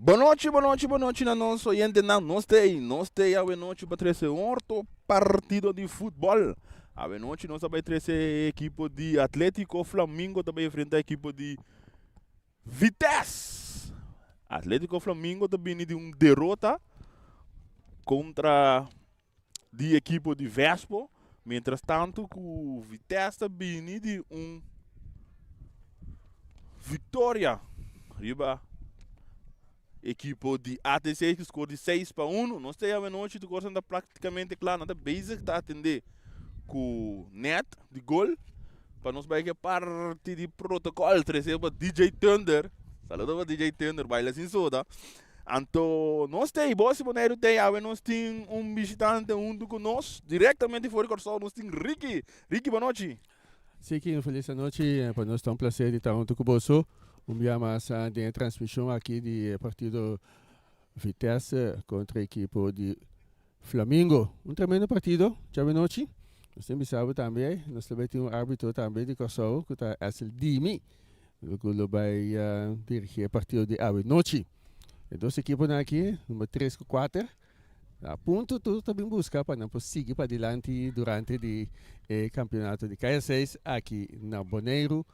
Boa noite na nosso oyente na nós tem a noite para trazer outro partido de futebol. A noite nós vai trazer a equipe de Atlético Flamengo também enfrenta a equipe de Vitesse. Atlético Flamengo também de derrota contra a equipe de Vespo, mientras tanto o Vitesse também de vitória riba equipe de ATC que score de 6-1. Nós temos a noite de coisa anda praticamente claro, nada basic está atender com net de gol para nós vai que parte de protocolo trazer para DJ Thunder. Saludo para DJ Thunder, baila sem soda. Então, nós temos, boa maneira tem, nós temos visitante conosco, diretamente fora do Corsol, nós temos Ricky. Ricky, boa noite. Sim, feliz noite, para nós é um prazer de estar junto com você. dia mais de transmissão aqui do partido Vitesse contra a equipe de Flamengo. Tremendo partido, já de noite. Nós temos sábado também, nós também temos árbitro também de Kosovo, que está Essel Dimi, que vai dirigir o partido de noite. E duas equipes aqui, número 3 e 4. A ponto tudo também busca para não seguir para adiante durante o campeonato de KS6 aqui na Bonaire.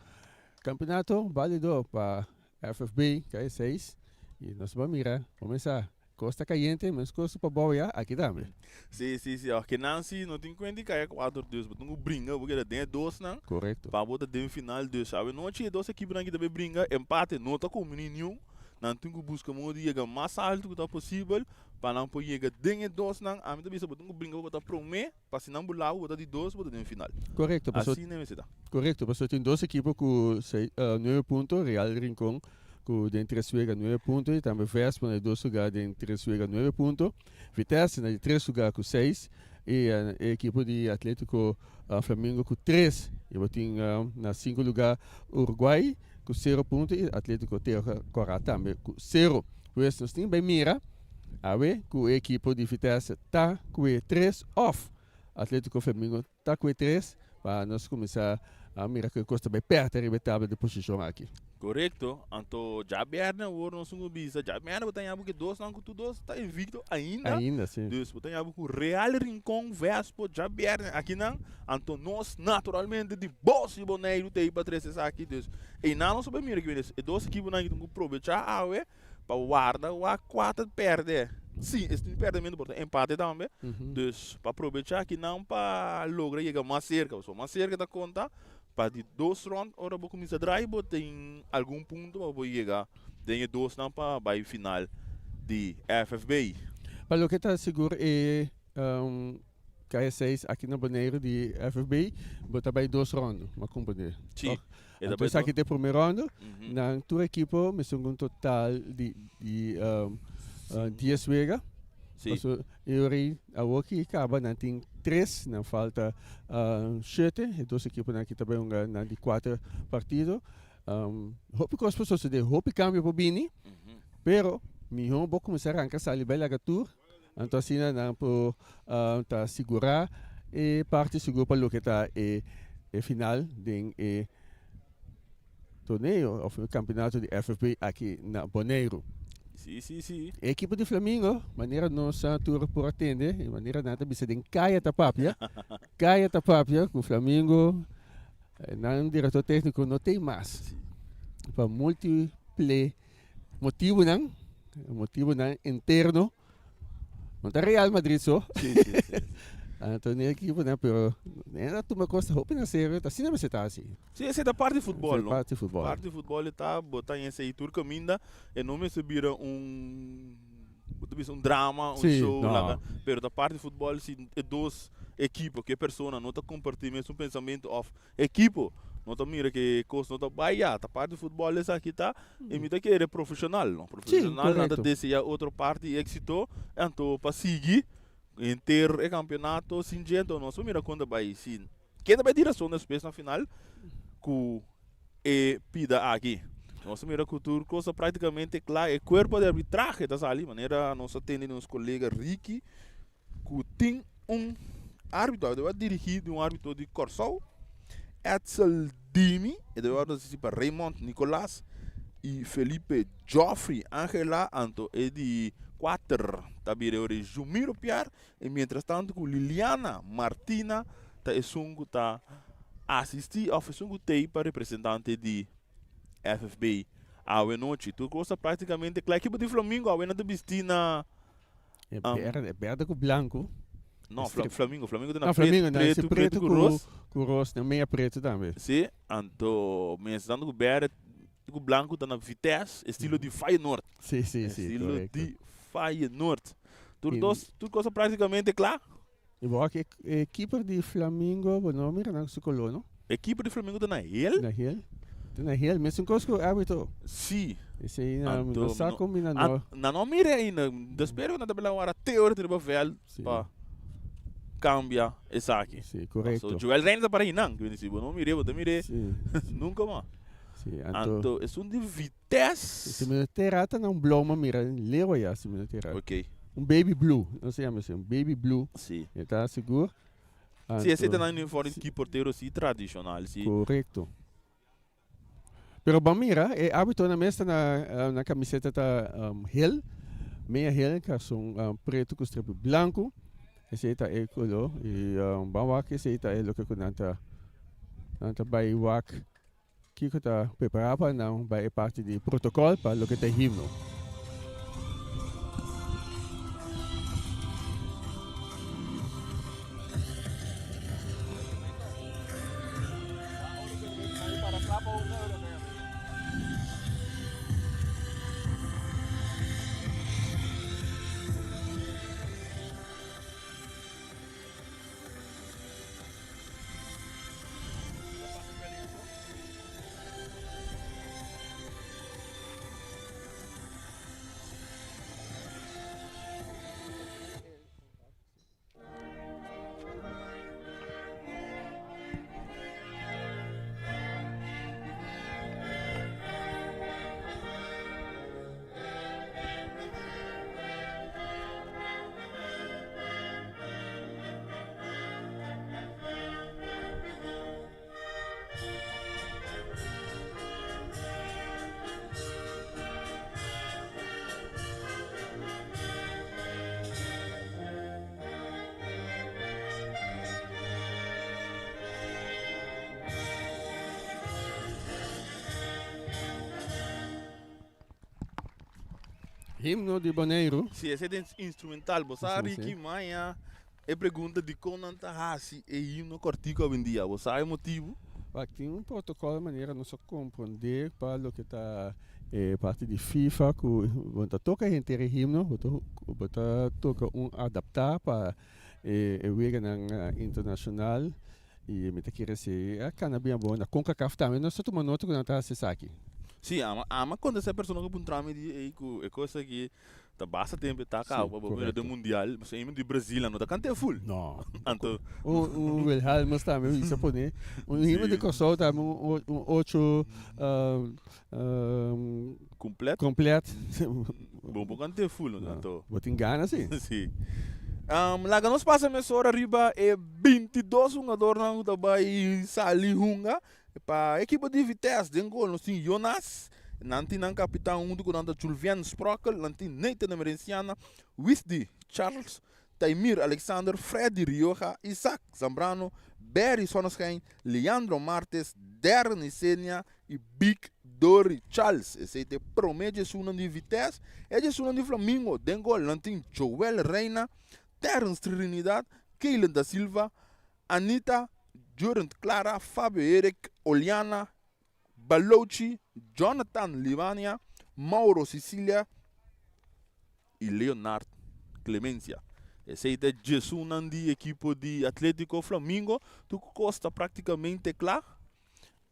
Campeonato válido para FFB KS6 e nós vamos mirar, começar. Costa Caliente, mas costa para Boia aqui também. Sim. Aqui não tem que indicar 4-2, mas não brinca, porque tem 2 não. Correto. Para botar de final 2, sabe? Não tinha 2 equipes aqui também brinca, empate, não está com nenhum. Não tem que buscar muito chegar mais alto que possível para não poder chegar dentro de 2 não. A mim também só botar brinca botar para para se não bular botar de 2 botar de final. Correto. Assim não é isso. Correto, porque tem 2 equipes com 9 pontos, Real Rincón com 3 9 pontos e também Vespa na 2 lugares de 3 9 pontos. Vitesse na 3 lugares com 6 e a equipe de Atlético Flamengo com 3. E botem na 5 lugar Uruguai com 0 pontos e Atlético Corá também com 0. Pois nós temos bem mira, com a equipe de Vitesse está com 3 off. Atlético Flamengo está com 3 para nós começar a mirar que custa bem perto da tabela de posição aqui. Correto. Então, já berna o não são bisa, já berna botar algo que 2 não com tu 2 está invicto ainda. Ainda sim. Dus botar algo com Real Rincón Vespo, já berna aqui não. Então nós naturalmente de boss e boneiro tem para trazer aqui dus. E não só bem mira que eles, 2 equipes não que aproveitar para guardar o A4 perde. Sim, esse perdimento importante, empate também. Dus para aproveitar aqui não para lograr chegar mais cerca, só mais cerca da conta. Para de 2 rounds, ora vou começar a drive, tem algum ponto para vou chegar. Tem 2 não para a final de FFB. Para o que está seguro é KS6 aqui na Bonaire de FFB, botar bem 2 rounds, uma companhia. Sim. Então aqui tem o primeiro round, na tua equipe, me são um total de 10 vezes. Sim. Eu a aqui acaba não tem 3, não falta 7, e 2 equipes aqui também na de 4 partidos. Hope que as pessoas se hope cambio para Bini, pero melhor vou começar a arrancar a bela tour, então assim não por tá segurar e parte segura para o que está e final de torneio ou campeonato de FFB aqui na Bonaire. Sim. A equipe de Flamengo, maneira nossa tour por atender, maneira nada bisa den Caia Tapapia, com o Flamengo, não diretor técnico não tem mais. Para multiple motivo não interno, não está Real Madrid só. Sim. Então a equipe não, pero ainda tu me costa roupa na série, tá assim não está assim. Sim, essa é da parte de futebol, não? Parte de futebol. Parte de futebol está botar em esse tour caminda e não me subira drama, show, lá, pero da parte de futebol se é 2 equipes que a pessoa não está compartilhando mesmo pensamento of equipe. Não está mira que coisa não está baia, da parte de futebol essa aqui tá, e me que é profissional, não? Profissional nada desse a outra parte exitou, então para seguir inteiro o campeonato sem gente, nós mira quando vai sim. Quem vai direção da space na final com e pida aqui. Nós mira que o coisa praticamente claro, o corpo de arbitragem está ali, maneira nós atendemos nosso colega Ricky, que tem árbitro, deve dirigir de árbitro de Corsol, Edsel Dimi, e deve dirigir para Raymond Nicolas, e Felipe Joffrey Angela anto e di 4 tabire ore Jumiro Piar e mientras tanto com Liliana Martina ta esungu ta assisti of esungu tei para representante di FFB a noite tu costa praticamente claro que de Flamengo a de Bistina É verde com branco. no Flamengo tem Ah, Flamengo, né? Esse preto preto com rosa com rosa, meia preto também. sim anto mencionando com berde com branco tá na Vitesse estilo de Feyenoord Sim, estilo correto. de Feyenoord E- tu costa praticamente claro E boa que equipe de Flamengo, o nome era na Colono, equipe de Flamengo tá na ele na Hill, mesmo coisa que árbitro. sim Esse aí Anto, na saco combinando. não mire ainda espero que na tabela hora teoria de papel para cambia essa aqui Sim, correto. so Joel Reina para aí não que se não mire Sim, nunca mais sim. anto é um de Vitesse Se me terata não bloma, mira, leu aí, se me terata. ok Baby blue, não se chama assim, baby blue. sim Está seguro? sim esse é na uniforme que porteiro sim tradicional sim Correto. Pero bom, mira, hábito na mesa na camiseta da Hill, meia Hill, que são preto com strip branco. Esse é o color. E bom, que esse é o que nanta vai wak. Que está preparado para não vai parte de protocolo para o que tem himno. Himno de Boneiro. sim esse é instrumental você Sim. que manhã é pergunta de como anta hasi e himno cortico a vendia você é motivo Tem um protocolo de maneira não só compreender para o que está parte de FIFA que você toca inteiro himno, você toca adaptar para o internacional e me querer ser a cana bem boa na CONCACAF também nós só tomamos nota quando está se aqui. sim ama quando essa pessoa que puntrame de é coisa que tá basta tempo tá cá Sim, para correto. do mundial mas é de Brasil não tá cante full Não. anto O Wilhelmus também isso pone himno de Kosovo também 8 completo completo. bom cante full anto Vou te enganar sim. sim lá que nós passa a hora arriba é 22 jogador não tá vai sali hunga para equipe de Vitesse den gol no sim Jonas nanti nang capitão do quando Julian Sprockel nanti Nathan Emerenciana Wisdi Charles Taimir Alexander Freddy Rioja Isaac Zambrano Barry Sonesheim Leandro Martes Darren Isenia e Big Dory Charles esse te promete sunan de Vitesse é de sunan de Flamengo den gol nanti Joel Reina Terence Trinidad Keilen da Silva Anita Jordan Clara Fabio Eric Oliana Balochi, Jonathan Livania, Mauro Sicilia e Leonard Clemencia. Esse é Jesus Nandi, equipe de Atlético Flamengo, tu costa praticamente claro.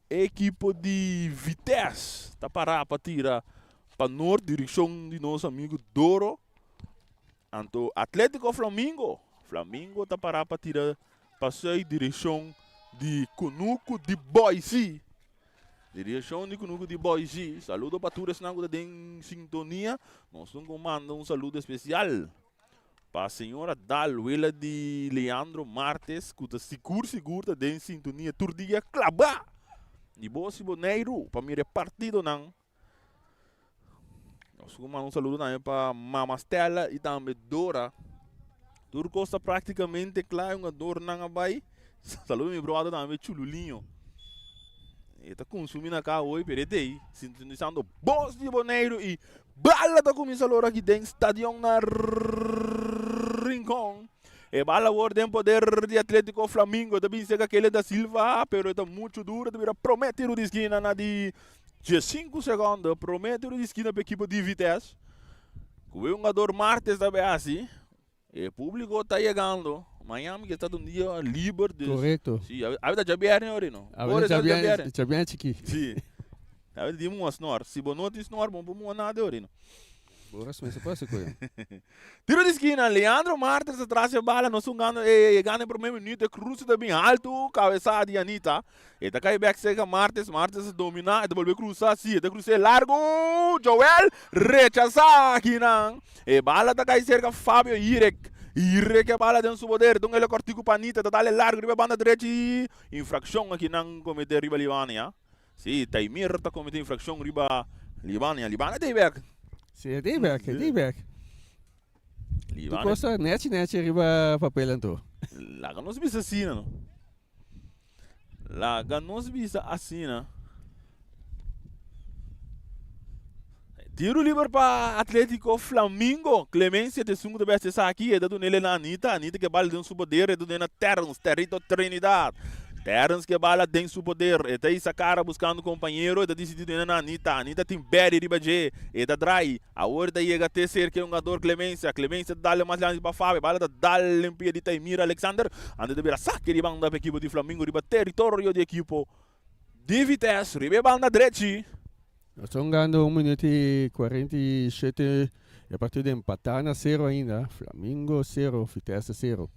Equipe de Vitesse, está parada para tirar para norte, direção de nosso amigo Doro. Então, Atlético Flamengo está parada para tirar para sair direção de Conuco de Boise. Direção de Conuco de Boise. Saludo para todos que estão em sintonia. Nós mandamos um saludo especial para a senhora Dalwela de Leandro Martes, que está seguro está em sintonia. Turdia clavar. E você, Boneiro, para mim é partido não. Um saludo também para Mama Stella e também Dora. Dura costa praticamente claro, uma dor não vai. Saludo meu brother também Chululinho. Ele tá consumindo cá hoje, perete sintonizando Voz de Boneiro e bala tá começando aqui dentro do estádio na Rincón. E bala tem poder de Atlético Flamengo, também chega aquele da Silva, pero está muito duro, também promete o de esquina na de 5 segundos, promete o de esquina para a equipe de Vitesse. O jogador Martes também assim, e o público está chegando. Miami que está um dia livre. Correto. Sim, a vida já bem, não é? Agora já bem aqui. Sim. A vida de um snor, se não tem snor, bom para nada, não. Agora se você passa com ele. Tiro de esquina, Leandro Martins atrás da bala, nós ganhamos por meio minuto, cruza bem alto, cabeçada de Anitta. E tá cai back seca Martins domina, e devolve cruzar assim, tá cruzar largo, Joel, rechaça aqui não. E bala tá cai cerca Fábio Irek. Irek a bala dentro do poder, então ele cortico para Anitta, tá dale largo, riba banda direita, infração aqui não cometer riba Libânia. Sim, Taimir tá cometendo infração riba Libânia tem back. Sim, é back. Tu costa net arriba papel então. Lá nós bisa assim, não? Lá nós bisa assim, não? Tiro livre para Atlético Flamengo. Clemência de segundo best aqui, é dado nele na Anitta que bala dentro do poder, é dado na Terrence, Territo Trinidad. Terrence que bala dentro do poder, e tá essa cara buscando companheiro, e tá decidido na Anitta tem Berry riba G, e tá dry, a hora da chega a terceiro que é um jogador Clemência dá-lhe mais longe para Fábio, bala da dá-lhe em pia de Taimir Alexander, anda de beira saque de banda para a equipe de Flamengo, riba território de equipe de Vitesse, riba banda direita. Nós estamos ganhando 1 minuto e 47, a partir de empatar na 0 ainda, Flamengo 0, Vitesse 0.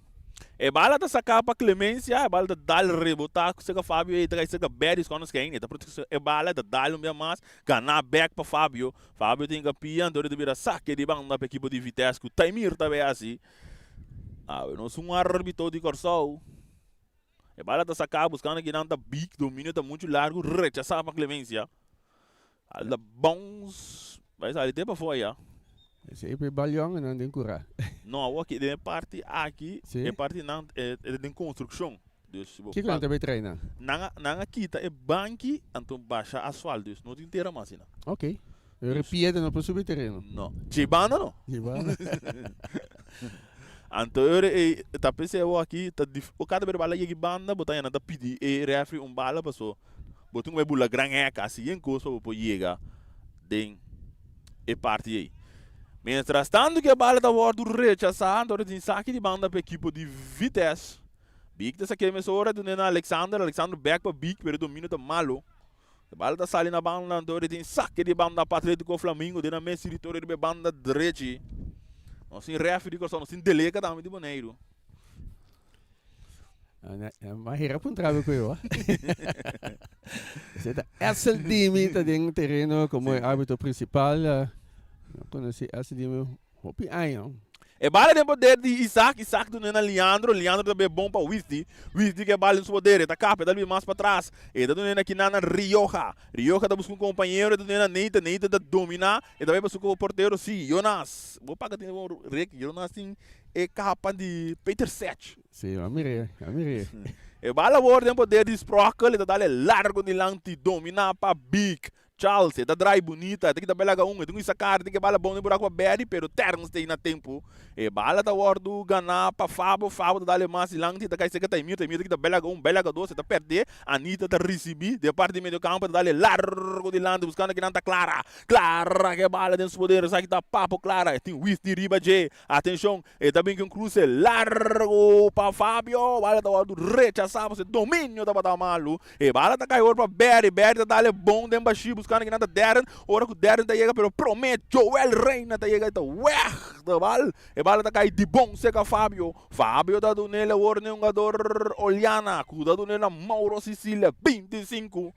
E bala da sacar para Clemência, e bala da dar rebotar com o Fábio e daí chega Beres quando quem, então e bala da dar um mais, ganhar back para Fábio. Fábio tem que piar, dor de virar saque de banda para a equipe de Vitesse, com o Taimir também assim. Nós somos um árbitro de Corsol. E bala da sacar buscando que não tá big, domínio tá muito largo, rechaçar para Clemência. Alda bons, vai sair até para fora. Esse aí é balhão, não tem curar. Não, aqui é parte aqui, é parte não é de construção. O que você também treina? Não aqui tá é banque, então baixa asfalto, não tem inteira mais não. Ok. Eu repito, não para subir terreno. Não. Chibana não. Chibana. Então eu tá pensando aqui, tá o cada vez bala aqui banda, botar na tá pedir e refri bala passou. Botar uma bula grande assim, em coisa para chegar den e parte aí. Mientras tanto que a bala da World rechaçando, agora tem saque de banda para a equipe de Vitesse. Big dessa emissora do Nena Alexander back para Big, pero domínio tá malo. A bala da sali na banda, agora tem saque de banda para Atlético Flamengo, de na Messi território de banda direita. Nós sem referi, nós sem delega também de Boneiro. Mas era para um trabalho com eu. Essa time está dentro do terreno como árbitro principal. Não conheci essa time. Hopi aio. E bala tem poder de Isaac do Nena Leandro também é bom para Wisdi que é bala no seu poder, tá capa, dá mais para trás. E tá do Nena aqui na Rioja tá buscando um companheiro, do Nena Neita tá dominar, e também para o porteiro, sim, Jonas. Vou pagar tem o Rick, Jonas tem é capa de Peter Sech. Sim, a mirei. E bala tem poder de Sprockle, tá dale largo de lante, dominar para Big. Charles, tá dry bonita, tem que dar bela tem que sacar, tem que bala bom de buraco aberto, pero Terns tem na tempo. E bala da Wordo ganhar para Fábio tá dale mais lang, tá cai seca tem que dar bela doce, tá perder, Anitta tá receber, de parte do meio campo, tá dale largo de lante, buscando que não tá clara que bala dentro do poder, sai que tá papo clara, tem Wiss de riba J, atenção, e também que cruze largo para Fábio, bala da Wordo rechaçar, você domínio da batalha malo, e bala tá caindo para Berry tá dale bom de baixo, buscando que nada Darren, ora que o Darren tá chega, pero promete, Joel Reina tá chega, tá da bala, e bala tá cai de bom, seca Fábio tá do nele, o jogador Oliana, cuida do nele, Mauro Sicília, 25,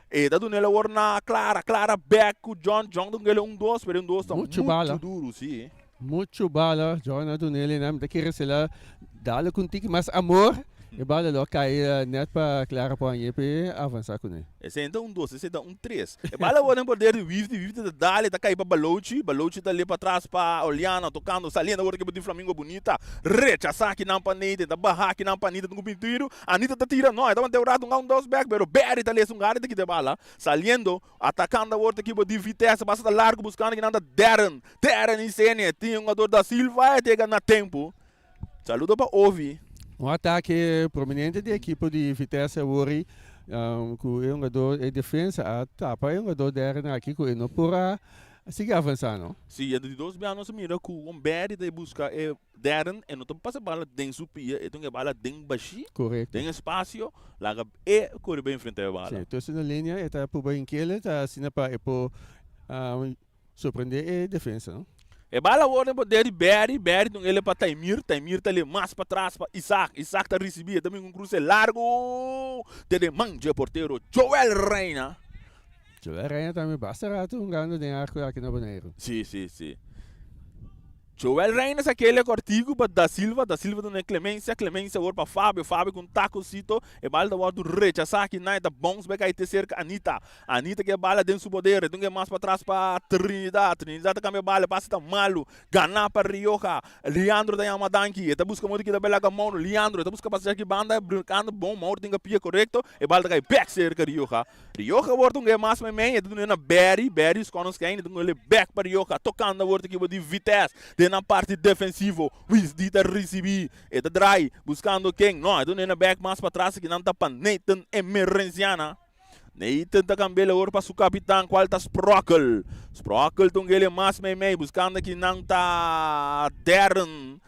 e tá do nele, o Clara, back, o John do nele, 1-2, pero 1-2 tá muito duro, sim. Muito bala, John do nele, né, daqui recela, dá-lhe contigo mais amor, E bala lo cai net para Clara para a avançar com ele. Esse é então 2, esse é um 3. E bala o poder de Wifty da Dali, tá cair para Balochi tá ali para trás para Oliana, tocando, saliendo agora que o Flamengo bonita, rechaçar que não panita, da barra que não panita do pintuiro, Anita tá tira, não, então teurado um 2 back, pero Berry tá ali um cara daqui de bala, saliendo, atacando a outra equipe de Vitesse, passa da largo buscando que nada Darren em cena, tinha um jogador da Silva e chega na tempo. Saludo para Ovi. Ataque prominente da equipe de Vitesse Uri, com o jogador de defesa, a tapa o jogador Darren aqui com ele para seguir avançando. Sim, de 2 anos se mira com o Berry de buscar Darren e não passa bala dentro supia, então é bala dentro baixi. Correto. Tem espaço, larga e corre bem frente à bala. Sim, então na linha está por bem que ele está assim para surpreender a defesa, não? E bala agora poder de Berry então ele para Taimir tá ali mais para trás para Isaac tá recebia também um cruze largo, de manja porteiro Joel Reina. Joel Reina também basta rato ganho de arco aqui na Boneiro. Sim. Joel Reina aquele cortigo para da Silva do Clemência agora para Fábio com tacocito e bala agora do rechaçar aqui na da bons vai cair cerca Anita que bala dentro do poder então é mais para trás para Trinidad também bala passa tá malo ganhar para Rioja Leandro da Yamadanki tá busca muito que da bela gamão Leandro tá busca passar aqui banda brincando bom maior tem que pia correto e bala cai back cerca Rioja agora então é mais meio então é na Berry os conos que ainda então ele back para Rioja tocando agora aqui de Vitesse na parte defensiva, Wisdi tá recebi, e tá dry, buscando quem? Não, então na back mais para trás que não tá para Nathan Emerenciana. Nathan tá cambiando agora para o capitão, qual tá Sprockle, então ele mais meio, buscando que não tá Darren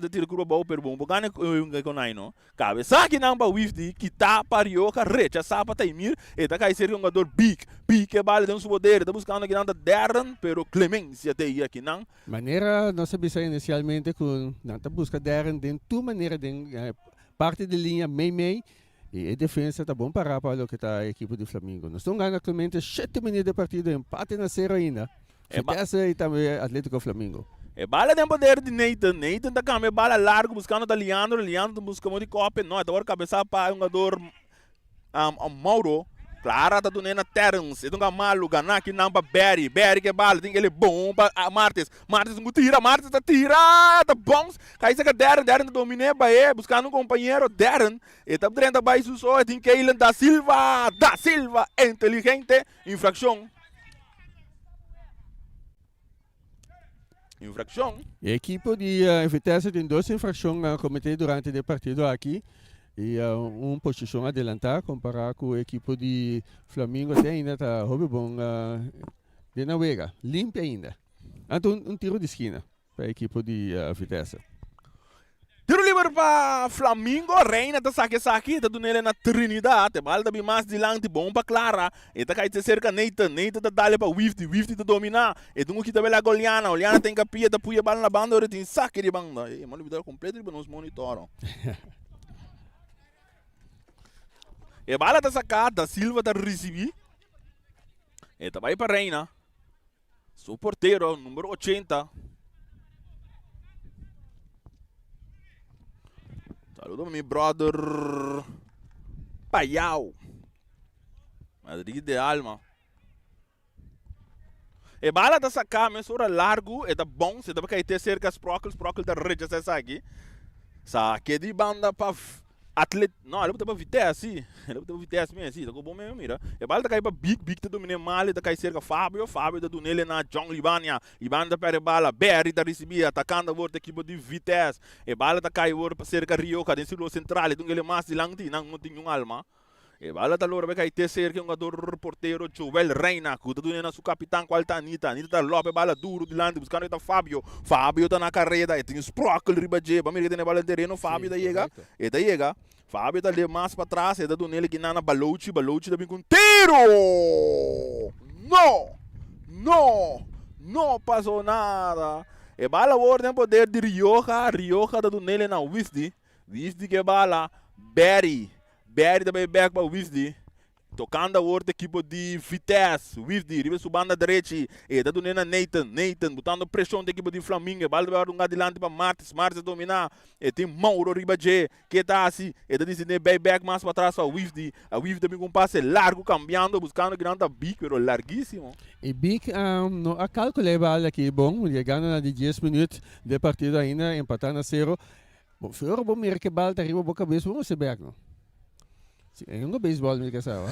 tá tira curva boa per bom, bogane com nai no. Cabeça que não para Wisdi, que tá para Rioja, rechaçar para Taimir, e tá cai ser um jogador big que vale dentro do poder, tá buscando que não tá Darren, pero Clemência tem aqui não. Maneira nós sabia inicialmente com não tá busca Darren dentro tua maneira de parte da linha meio e a defesa tá bom para o que tá a equipe do Flamengo. Nós estamos ganhando atualmente 7 minutos de partida, empate na 0 ainda. Essa e também Atlético Flamengo. E bala tem poder de Nathan tá câmbio bala largo buscando da Leandro busca muito de copa, não, agora cabeça para um jogador Mauro. Clara tá dando na Terence, então é malo, ganhar que não para Berry que bala, tem ele bom para Martes não tira, Martes tá bom, cai se que Darren tá dominé para buscando um companheiro, Darren, e tá dentro da isso só, tem que ele da Silva, inteligente, infração. A equipe de Vitesse tem 2 infrações cometidas durante o partido aqui. E uma posição adelantada comparado com a equipe de Flamengo, até ainda está bom de navega, limpa ainda. Então, um tiro de esquina para a equipe de Vitesse. Tiro livre para Flamengo, Reina tá saque, tá dando ele na Trinidad, a bala tá bem mais dilante, bom para Clara, e tá caindo cerca Nathan tá dali para Wifty tá dominar, e tu que tá bela Oliana tem capia, tá puia bala na banda, tem saque de banda, e mano, vida completo para nos monitoram. E bala tá sacada, Silva tá recebi, e tá vai para Reina, seu porteiro, número 80. Saludo meu brother Paiau Madrid de alma. E bala da sacar, mas ora largo, é da bom, se dá para cair cerca Sprockle da reja essa aqui. Saque de banda para Atlet, não, ele botou para Vitesse, mesmo assim, tá bom mesmo, mira. E bala da cair para Big tá dominé mal, da cair cerca Fábio tá do nele na John Libania da perde bala, Berry tá recebia, atacando a outra equipe de Vitesse. E bala da cair para cerca Rioja, dentro do central, então ele mais de langti, não tem um alma. E bala da lora vai cair cerca um jogador porteiro Joel Reina, que tá dominé na sua capitão, qual tá Anita tá lope bala duro de lante, buscando tá Fábio tá na carreira, e tem Sprockle ribaje, para mim que tem bala terreno, Fábio tá chega, Fábio tá ali mais para trás, e tá do nele que na Balochi tá bem com tiro! Não passou nada. E bala agora tem poder de Rioja tá do nele na Wisdi que bala, Berry também back para Wisdi, tocando a outra equipe de Vitesse, Wifdi, riba subanda direita, e da dona Nathan, botando pressão da equipe de Flamengo, a bola vai um adiante para Martins dominar, e tem Mauro riba G, que está assim, e da disse back mais para trás para Wifdi, a Wifdi também com um passe largo, cambiando, buscando grande Big, pero larguíssimo. E Big, a calculei a bola aqui, bom, chegando na 10 minutos de partida ainda, empatando a 0. Bom, fora bom mir que a bola está arriba da cabeça, vamos se back, não? É um beisebol, me casava.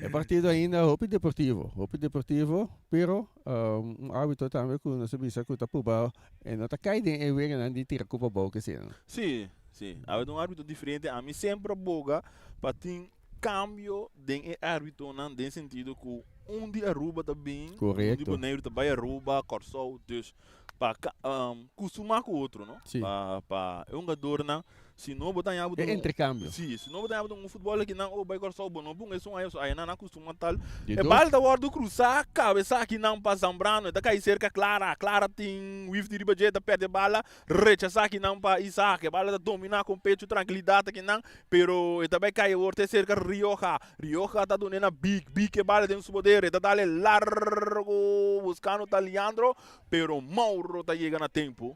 É partido ainda Hopi Deportivo, pero árbitro também que não sabia se que está por baixo e não está caindo e vem de tirar culpa boa que sim. Sim. Há um árbitro diferente, a mim sempre boga para ter cambio de árbitro não tem sentido que dia Aruba também, correto. De Bonaire também Aruba, Corsol, dus para costumar com o outro, não? Sim. Para um jogador não. Se não botar em é intercâmbio. Sim, se não botar em futebol aqui não, o Baicor só bom, não bom, aí não costuma tal. De É balda hora cruzar, cabeça aqui não para Zambrano, da cai cerca clara tem o de ribajeta perde bala, rechaçar aqui não para Isaac, bala da dominar com peito tranquilidade aqui não, pero também cai outra cerca Rioja tá dando big que bala tem seu poder, tá dale largo buscando tá Leandro, pero Mauro tá chegando a tempo.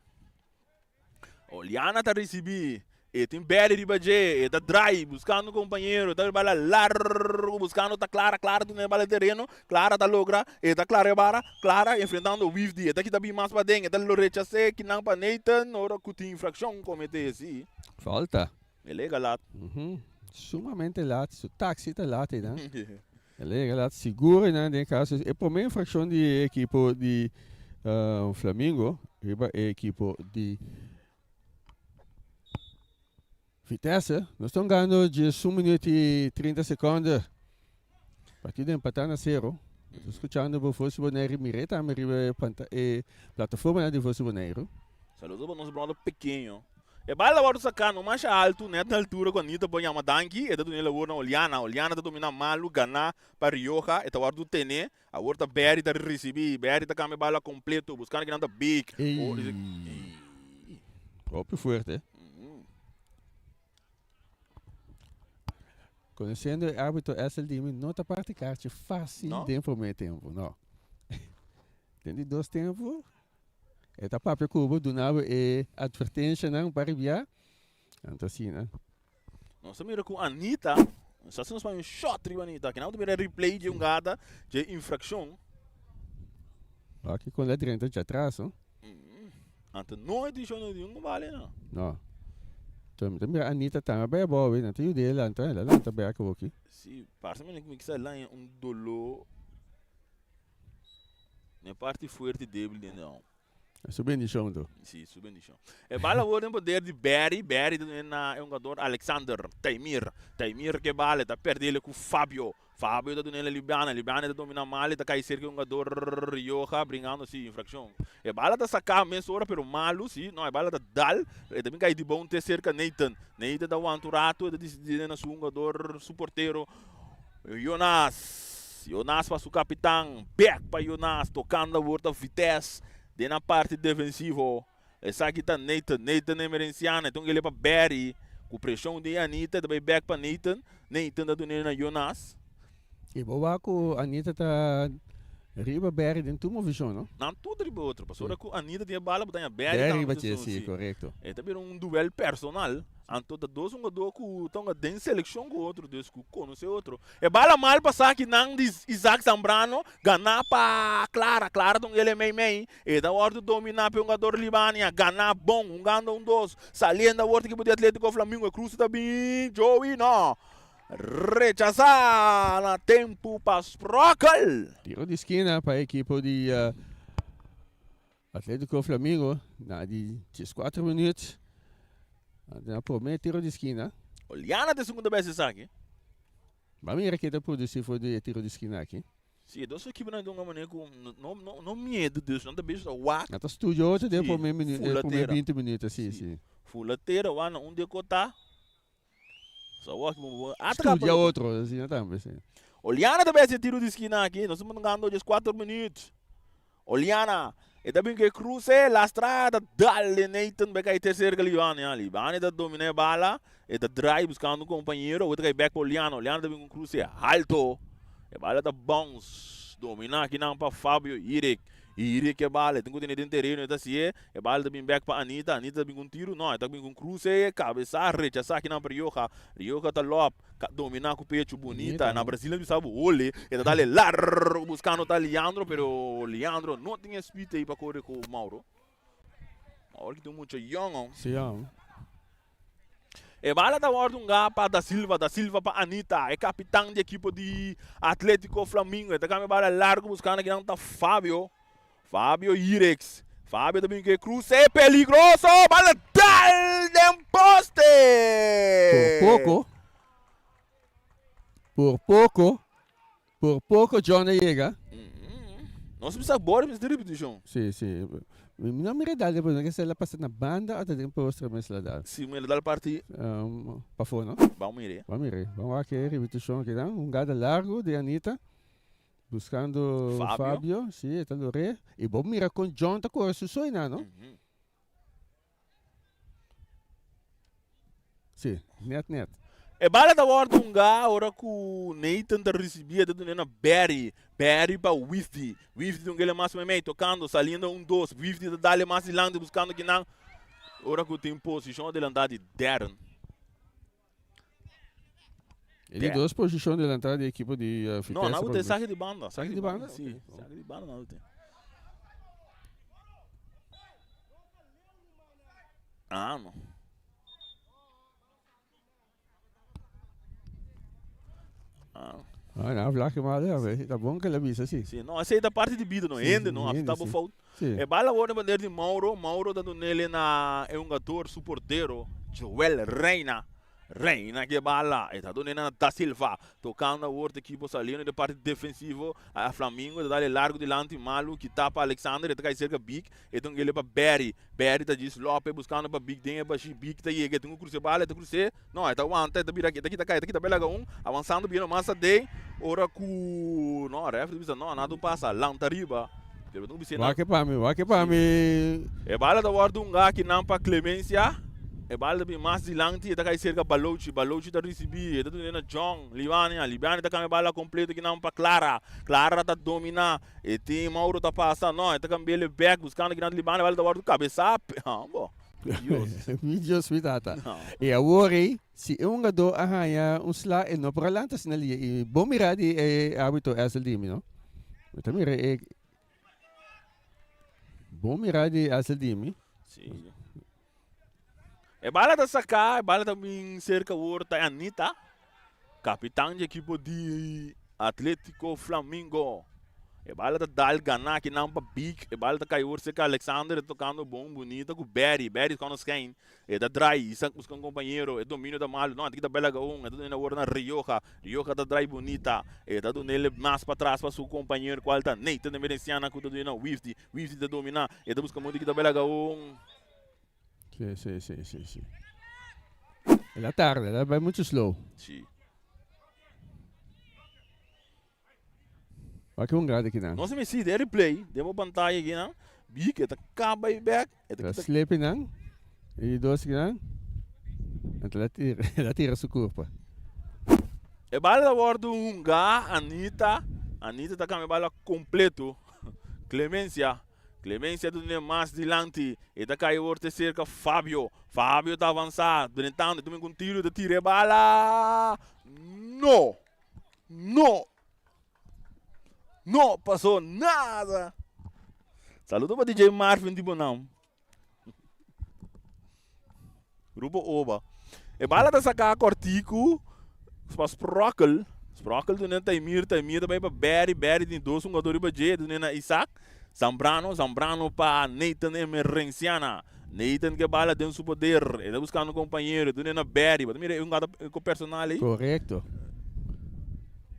Oliana tá receber e tem Berry de Bagé, e tá drive, buscando um companheiro, tá bala largo, buscando, tá clara, do bala terreno, clara, tá logra, e tá clara, enfrentando o Wifdi, e tá aqui tá bem mais pra dentro, e tá rechaçar, que não pra Nathan, hora que tem infração, cometer assim. Falta. É legal lá. Sumamente lato, o táxi tá lato, né? É legal lato, seguro, né? Em caso, é por meio infração de equipe de Flamengo, a equipe de Vitesse, nós estamos ganhando de 1 minuto e 30 segundos. Partida empatando a 0. Estou escutando o Vosso Boneiro Mireta, a plataforma de Vosso Boneiro. Saludos para nosso brother pequeno. É bala agora sacar, não mais alto, né? Na altura, quando a Anitta põe uma danque, é da dona Oliana tá dominando Malu, Ganá, para Rioja, é da hora do Tene, a hora da Berry tá receber, Berry tá com a bala completo, buscando que não tá big. Golpe forte, Conhecendo o árbitro SLDM, não está praticar fácil de primeiro tempo, não. Tem de 2 tempos, é da própria Cuba, do nada é advertência, não, para enviar. Então assim, né? Nossa, mira com a Anitta, só se nós fazemos um shot de Anitta, que não tem replay de gada de infração. Aqui com a direita de atrás, não? Então não é de não vale, não. Não. Também a Anitta está bem boa, né? Tem o dele, então ela está bem aqui. Sim, parece-me que está lá em dolor. Na parte forte dele, não. Subindo de chão, então. Sim, subindo de chão. É bala agora o poder de Berry é um jogador Alexander, Taimir que bala, tá perdendo com o Fábio tá dando Libiana tá dominando mal, tá cai cerca um jogador Rioja, brincando assim, infração. É bala da sacar mesmo hora, pero malo, sim, não é bala da dal, é também cai de bom ter cerca Nathan da o anturato, da decidir na sua jogador suporteiro, Jonas para o capitão, back para Jonas, tocando a volta Vitesse, de na parte defensiva, essa aqui tá Nathan é merenciano, então ele é para Berry, com pressão de Anitta, também back para Nathan da dona Jonas. E boa que a Anitta está riba Berry dentro de uma visão, não? Não, tudo riba outro. Passou que a Anitta tinha bala, botar a Berry. Berry batia, sim, correto. É também um duelo personal. Então, dois jogadores que estão dentro seleção com o outro, Deus que conhece outro. É bala mal passar que não diz Isaac Zambrano, ganhar para Clara, então ele é meio. É da hora de dominar para o jogador Libânia, ganhar bom, ganda dois. Saliendo da hora que podia Atlético Flamengo, cruz também, Joey, não. Rechazar na tempo para Sprockle. Tiro de esquina para a equipe de Atlético Flamengo, na de 4 minutos. Na primeira tiro de esquina. Oliana de segunda vez isso aqui. Vamos ver aqui depois se for de tiro de esquina aqui. Sim, dois equipes não dão maneira com não medo disso, não também só whack. Até estúdio hoje deu por 20 minutos, sim. Fulateira, um de cotar. Estúdio outro, assim, também, sim. Oliana também esse tiro de esquina aqui, nós estamos ganhando de 4 minutos. Oliana, E também que cruze la strada, dale Nathan, vai cair terceiro que Liane ali. Liane tá dominando a bala, e tá drive buscando um companheiro, outro cai back por Liano. Liano também com cruze alto. E bala tá bons. Dominar aqui não para Fábio Irek. Irek é bala, tem que ter dentro terreno, tá assim, e bala também back para Anita. Anita também com tiro, não, também com cruze, cabeça, rechaçar aqui não para Rioja. Rioja tá lop, dominar com o peito bonita. Na Brasília, ele sabe, olhe, e tá dale largo buscando tá Leandro, pero Leandro não tinha speed aí para correr com o Mauro. Mauro que tem muito young, Sim, e bala da ordem para da Silva para Anita, é capitão de equipe de Atlético Flamengo. E tá com a bala largo buscando aqui não tá Fábio Irex. Fábio também que cruza, é peligroso, bala dal de poste. Por pouco Johnny chega. Nós precisamos embora, mas de repetição. Sim. Não me redale, porque se ela passa na banda, até tem postre mais lá dá. Sim, mas ele dá parte. Para fora, não? Vamos ir. Vamos aqui, repetição aqui, não? Gada largo de Anita. Buscando Fábio, sim, tá no rei. E vamos mirar com John, tá com isso aí, não? Sim, net. E bala da ordem ora que o Nathan tá recebia da dona Barry para Wifty. Wifty tem aquele máximo meio tocando, salindo 1-2. Wifty tá dali mais adiante buscando que não. Ora que tem posição de andar de Darren. Ele duas posições de entrada da equipe de Vitesse. Não tem saque de banda. Saque de banda? Sim, saque de banda não tem. Não. Não, vlak maar tá bom que ela visa assim. Sim, não, essa aí da parte de vida, não ainda, não, estava falta. É bala agora bandeira de Mauro dando nele é um gator suporteiro, Joel Reina que bala, e tá dando da Silva, tocando a outra equipe salindo de parte defensivo, a Flamengo, dá ele largo delante, Malu, que tapa Alexander, e tá cerca Big, e então ele para Barry tá diz Lopes buscando para Big, tem para Big, tá aí, tem um cruze bala, tá cruze, não, tá aguanta, tá vira aqui, tá bela avançando bem, massa de, ora cu, não, ref, não, nada passa, lanta riba. Vai que para mim. É bala da ordem que não para Clemência. E bala bem mais dilante, tá cai cerca Balochi tá recebi, tá dando John, Libiane tá com bala completa que não para Clara tá domina, e tem Mauro tá passando, não, tá com ele back buscando grande Libiane, bala da ordem cabeça, bom. Videos vitata. E agora, se um jogador arranha slá e não para lá, tá sinali, e bom mirar de hábito SLDM, não? Então mira, bom mirar de SLDM. Sim. E bala da sacar, bala também cerca outra Anita, capitão de equipe de Atlético Flamengo. E bala da Dal Gana que não para Big, e bala da caiu cerca Alexander tocando bom bonita com Barry com os quem, e da Dry, isso buscando companheiro, e domínio da Malo, não, aqui da Bela Gaon, e da outra Rioja da Dry bonita, e da dando ele mais para trás para seu companheiro, qual tá Nathan de Merenciana com o da Wifty da dominar, e da busca muito aqui da Bela Gaon. Sim. Ela tarda, ela vai muito slow. Sim. Olha que um grado aqui, não. Não se me see, é replay, demo pantalla aqui, não. Big, ela acaba e back. Ela slepe, não. E dois aqui, não. Então ela tira sua corpo. E bala da bordo Anita tá com a bala completo. Clemência do mais dilante, e da caiu outra cerca Fábio tá avançado, brincando, também com tiro de tiro, bala, não passou nada. Saludo para DJ Marvin de Bonão. Grupo Oba. E bala da sacar Cortico, para Sprockle do Nena Taimir também para Barry de dois, um jogador para J, do Nena Isaac. Zambrano para Nathan Emerenciana. Nathan que bala tem seu poder. Ele está buscando um companheiro. Do Nena Barry. Mira, um gato com personal aí. Correto.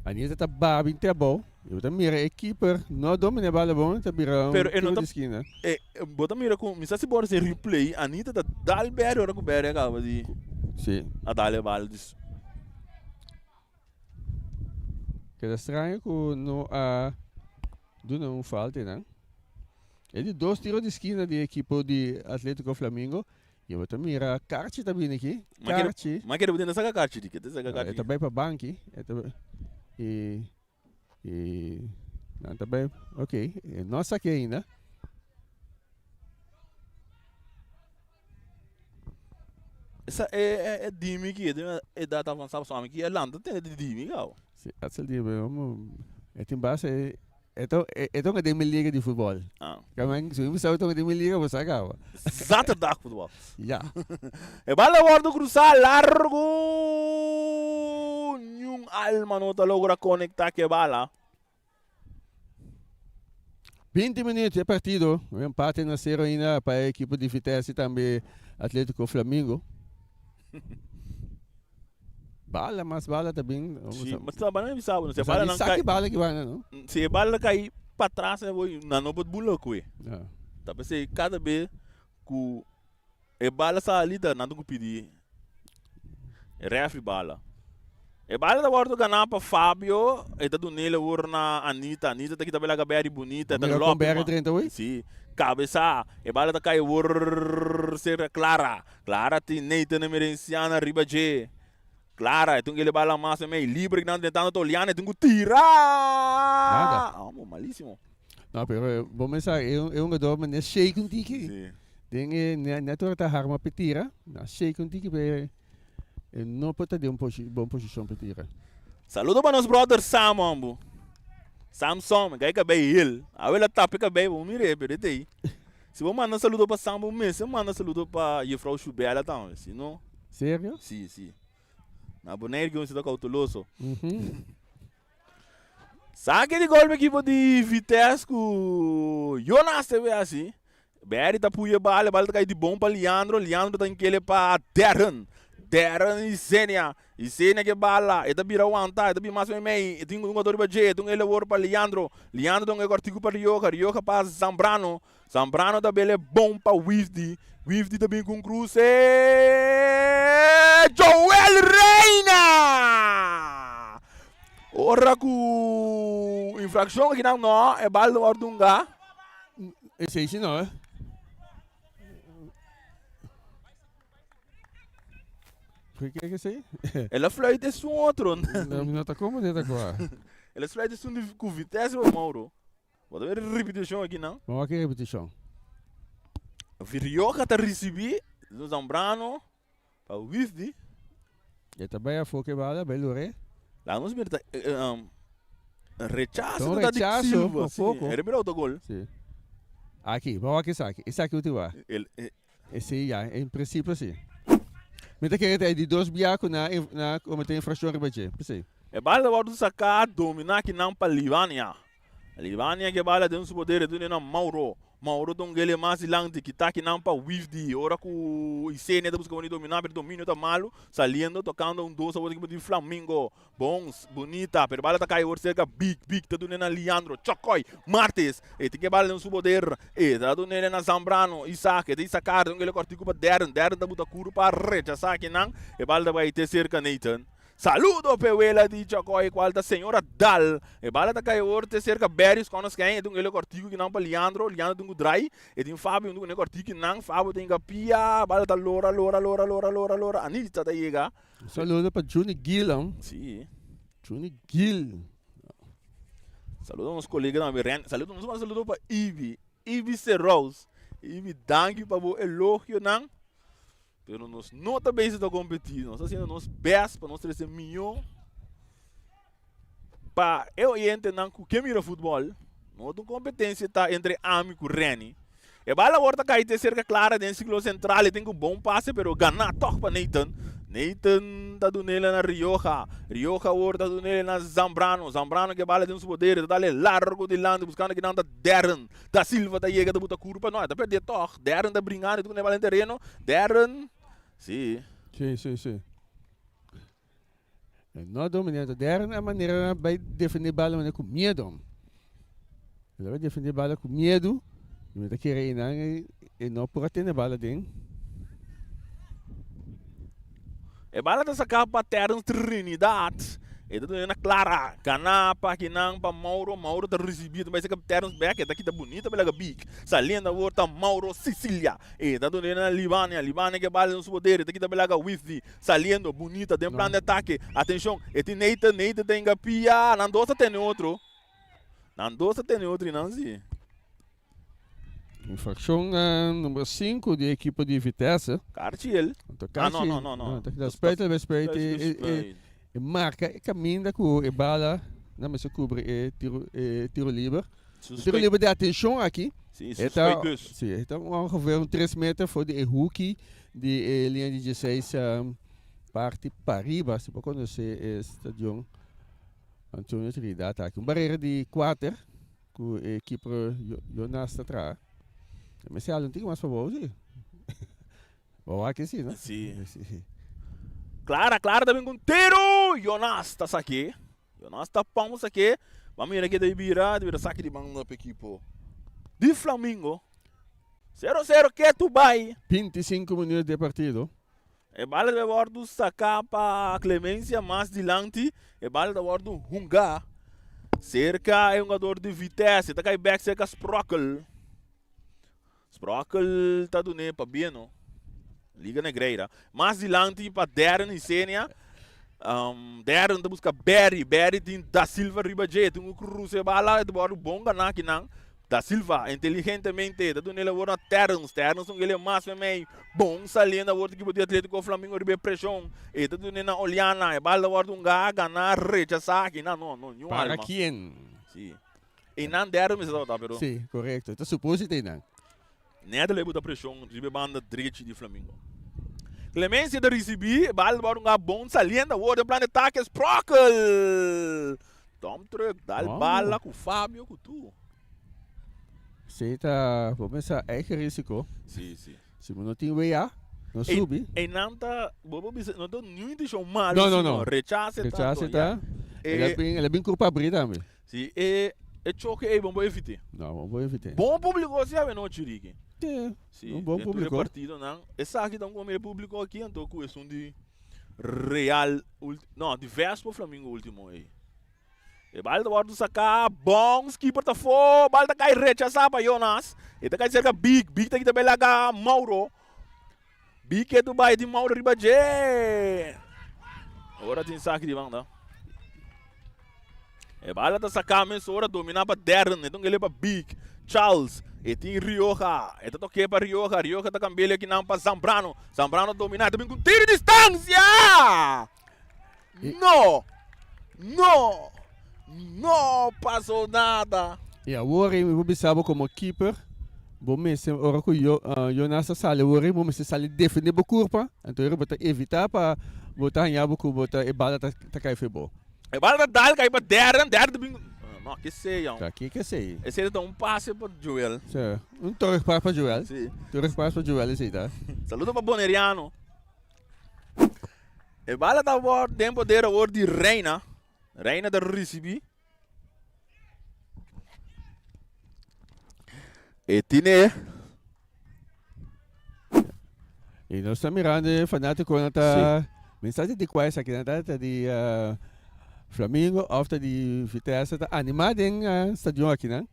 A Nita está bem, tá bom. Eu também mira, keeper. Não domina a bala bom. Está virando um de esquina. Bota mira com... Misa se bora ser replay. A Nita está dal Barry. Ora com Barry acaba de... Sim. A dar a bala disso. Que é estranho que não há... Não falta, não? Ele 2 tiros de esquina de equipe de Atlético Flamengo. E eu também mira Carchi também aqui. Carchi. Mas quero botar essa Carchi, que essa É Carchi. também para banco. E não também, ok. Nossa aqui ainda. Essa é Dimi que é data avançada só aqui é Landa tem de Dimi, gal. Sim, assim de vamos. É tem base então é de liga de futebol. Ah. Kamang se você sabe de liga você acaba. Zaterdag futebol. Já. É bala guardo cruzar largo. Nenhum alma não tá logra conectar que bala. 20 minutos de partido. Um empate na 0 ainda para a equipe de Vitesse e também Atlético Flamengo. Bala, mas bala também. Sim, mas tá bala não sabe, não se Bala bala não cai. Bala que vai, não? Se bala cai para trás, eu vou não pode bular com ele. Tá pensei cada vez que é bala sa ali da não pedir. É refri bala. É bala da bordo ganhar para Fábio, é da do nele na Anita tá aqui também lá gaberi bonita, da Lopes. Gaberi 38? Sim. Cabeça, é bala da cai ser Clara. Clara tem Neita na merenciana ribaje. Clara, então ele bala massa meio livre que não tentando toliane, tenho que tirar. Nada. Malíssimo. Não, pero vamos pensar, eu não dou, mas é cheio com tiki. Sim. Tem neto tá harma petira, na cheio com tiki pe não pode ter bom posição petira. Saludo para nos brothers Sam, ambo. Samson, gai ka bay hill. Awela tapi ka bay, vamos mire, pero aí. Se vou mandar saludo para Sam, você manda saludo para Yefrau Chubela, tá? Se não. Sério? Sim, sim. Na boneira que você tá cauteloso. Sabe de gol equipe de Vitesse com Jonas TV assim. Berry tá puia bala tá cair de bom para Leandro tá em que ele para Darren e Senia que bala, tá bira wanta, tá bira mais meio, tem um jogador baje, tem ele war para Leandro tem um cortico para Rioja para Zambrano tá bele bom para Wifdi tá bem com Cruz, Joel Reina! Ora com infração aqui não, é bala do Ordunga. Esse aí não, é? Por que é isso aí? Ela flui desse outro. Não tá como, não tá agora. Ela flui desse com Vitesse, Mauro. Vou ver repetição aqui, não? Vamos aqui repetição. Virioca tá recebi do Zambrano para o Wifdi. E também a foca bala, belo re. Lá nos mira rechaço Então, da de rechaço, Silva, um pouco. Era melhor do gol. Sim. Aqui, vamos aqui, saque. Esse aqui o teu ar. Esse aí, em princípio, sim. Mas tá querendo de 2 biacos na como tem infração ribaje. Sim. É bala do sacar dominar que não para Libânia. Libânia que bala tem um poder do na Mauro tem ele mais lante que tá que não para Wifdi. Ora com o ICN da busca dominar, pero domínio tá malo, saliendo tocando um doce ao equipe de Flamengo. Bons, bonita, pero bala tá caindo cerca big tá do na Leandro, Chocoi, Martes. E tem que bala tem um poder. E tá do nele na Zambrano, Isaac, de sacar tem ele cortico para Darren da buta curu para rechazar que não. E bala vai ter cerca Nathan. Saludo peuela di Chacoi qual da senhora Dal. E bala da caior te cerca Beres quando quem é ele cortico que não para Leandro tem o Dry e tem Fábio tem cortico que não Fábio tem Pia, bala da Lora. Anita da chega. Saludo para Juni Gil. Sim. Juni Gil. Saludo aos colegas da Miren. Saludo para Ivi Serros. Ivi danke para o elogio não. Pero nós não tá bem da competir, nós fazendo nós best para nós trazer milhão. Para eu entender que mira futebol, não tem competência tá entre amigo e Reni. E bala volta cair ter cerca clara dentro do ciclo central, ele tem um bom passe, pero ganhar toque para Nathan tá do nele na Rioja volta do nele na Zambrano que bala tem os poderes, tá ali largo de lado, buscando que não tá Darren, da Silva tá chega da buta curva, não, tá perder toque, Darren tá brincando, tu não vai no terreno, Darren. Sim. Não dominando. Darren a maneira vai defender bala com medo. Ele vai defender bala com medo. E vai querer e não por atender bala dentro. E bala tá sacar para Terence Trinidad. E dat na Clara, Canapa, Kinang, pa Mauro, Mauro tá recebido, mas é que ternos back, daqui tá bonita, pela big. Saliendo volta Mauro Sicilia. E dat na Libânia, Libânia que bala nos poderes, daqui tá pela Wifi. Saliendo bonita, tem plano de ataque. Atenção, e tem Neita tem Gapia, Nandosa tem outro. Nandosa tem outro, não sim. Infração número 5 da equipe de Vitesse. Cartiel. Não. Respeito. E marca e caminha com a bala, não mas cobre tiro livre. Tiro livre de atenção aqui. Sim, então ongeveer 3 meter voor de hoekie de linha de 16 parte Pariba, se você conhece stadion Antonio Trinidad aqui. Barreira de 4 com a equipe Jonas atrás. Mas se não tem mais para você. Vou aqui sim, né? Sim. Clara também com tiro! Jonas tá aqui. Jonas tá pão aqui. Vamos ver aqui da Ibira saque de mão para equipe de Flamengo. 0-0 que tu vai. 25 minutos de partido. E bala de bordo sacar para Clemência mais dilante. E bala de bordo Hunga. Cerca é um jogador de Vitesse. Tá cai back cerca Sprockle. Sprockle tá do ne para Bieno. Liga Negreira. Mais dilante para Darren e Sênia. Darren tá busca Berry tem da Silva Ribajet. Um cruze bala de bordo bonga na kinang. Da Silva, inteligentemente, da Dunela Wora Terrence não ele mais meio bom, saliendo a outra equipe de Atlético Flamengo ribe pressão, e da Dunela Oliana, e bala Wora Gaga na rechaçar aqui, não, nenhum para alma. quem? Sim. E não deram isso tá, pero. Sim, correto. Então suposto tem não. Nada leva da pressão, ribe banda direita de Flamengo. Clemência da recebi, bala Wora bom, saliendo a outra plano de ataque, Sprockle. Tom truck, dá bala com o Fábio com tu. Você está, vamos pensar, risco. Sim. Se não tem WA, não sube. E não tá, não tô nem deixando mal. Não. Rechaça tá. Ele é bem culpa abrir também. Sim, e choque aí, vamos evitar. Não, vamos evitar. Bom público, você sabe, não, Chirique? Sim, um bom público. Partido, não. Essa aqui então como é público aqui, então com questão de Real, não, de Vespa Flamengo último aí. E balda bordo sacar, bom, skipper tá fora, balda cai rechaçar para Jonas. E tá cai cerca Big tá aqui também lá Mauro. Big é do bairro de Mauro Ribajé. Agora tem saque de banda. E balda tá sacar, mas agora dominar para Darren, então ele é para Big. Charles, e tem Rioja, e tá toquei para Rioja tá cambelha aqui não para Zambrano dominar também com tiro de distância. Não passou nada. E agora eu observo como keeper. Bom, mas agora que o Jonas sale, agora vamos sair defender a curva. Então eu vou evitar para botar em abo que botar e bala tá cai futebol. E bala dá cai para Darren não, que sei, ó. Tá aqui que sei. Esse ele dá passe para Joel. Sim. Torre para Joel. Sim. Torre para Joel, esse tá. Saludo para Boneriano. E bala tá bom tempo de hora de Reina da recebi. E Tine. E nós estamos mirando fanático quando tá mensagem de quais aqui na data de Flamengo, after de Vitesse, está animado em stadion aqui, né?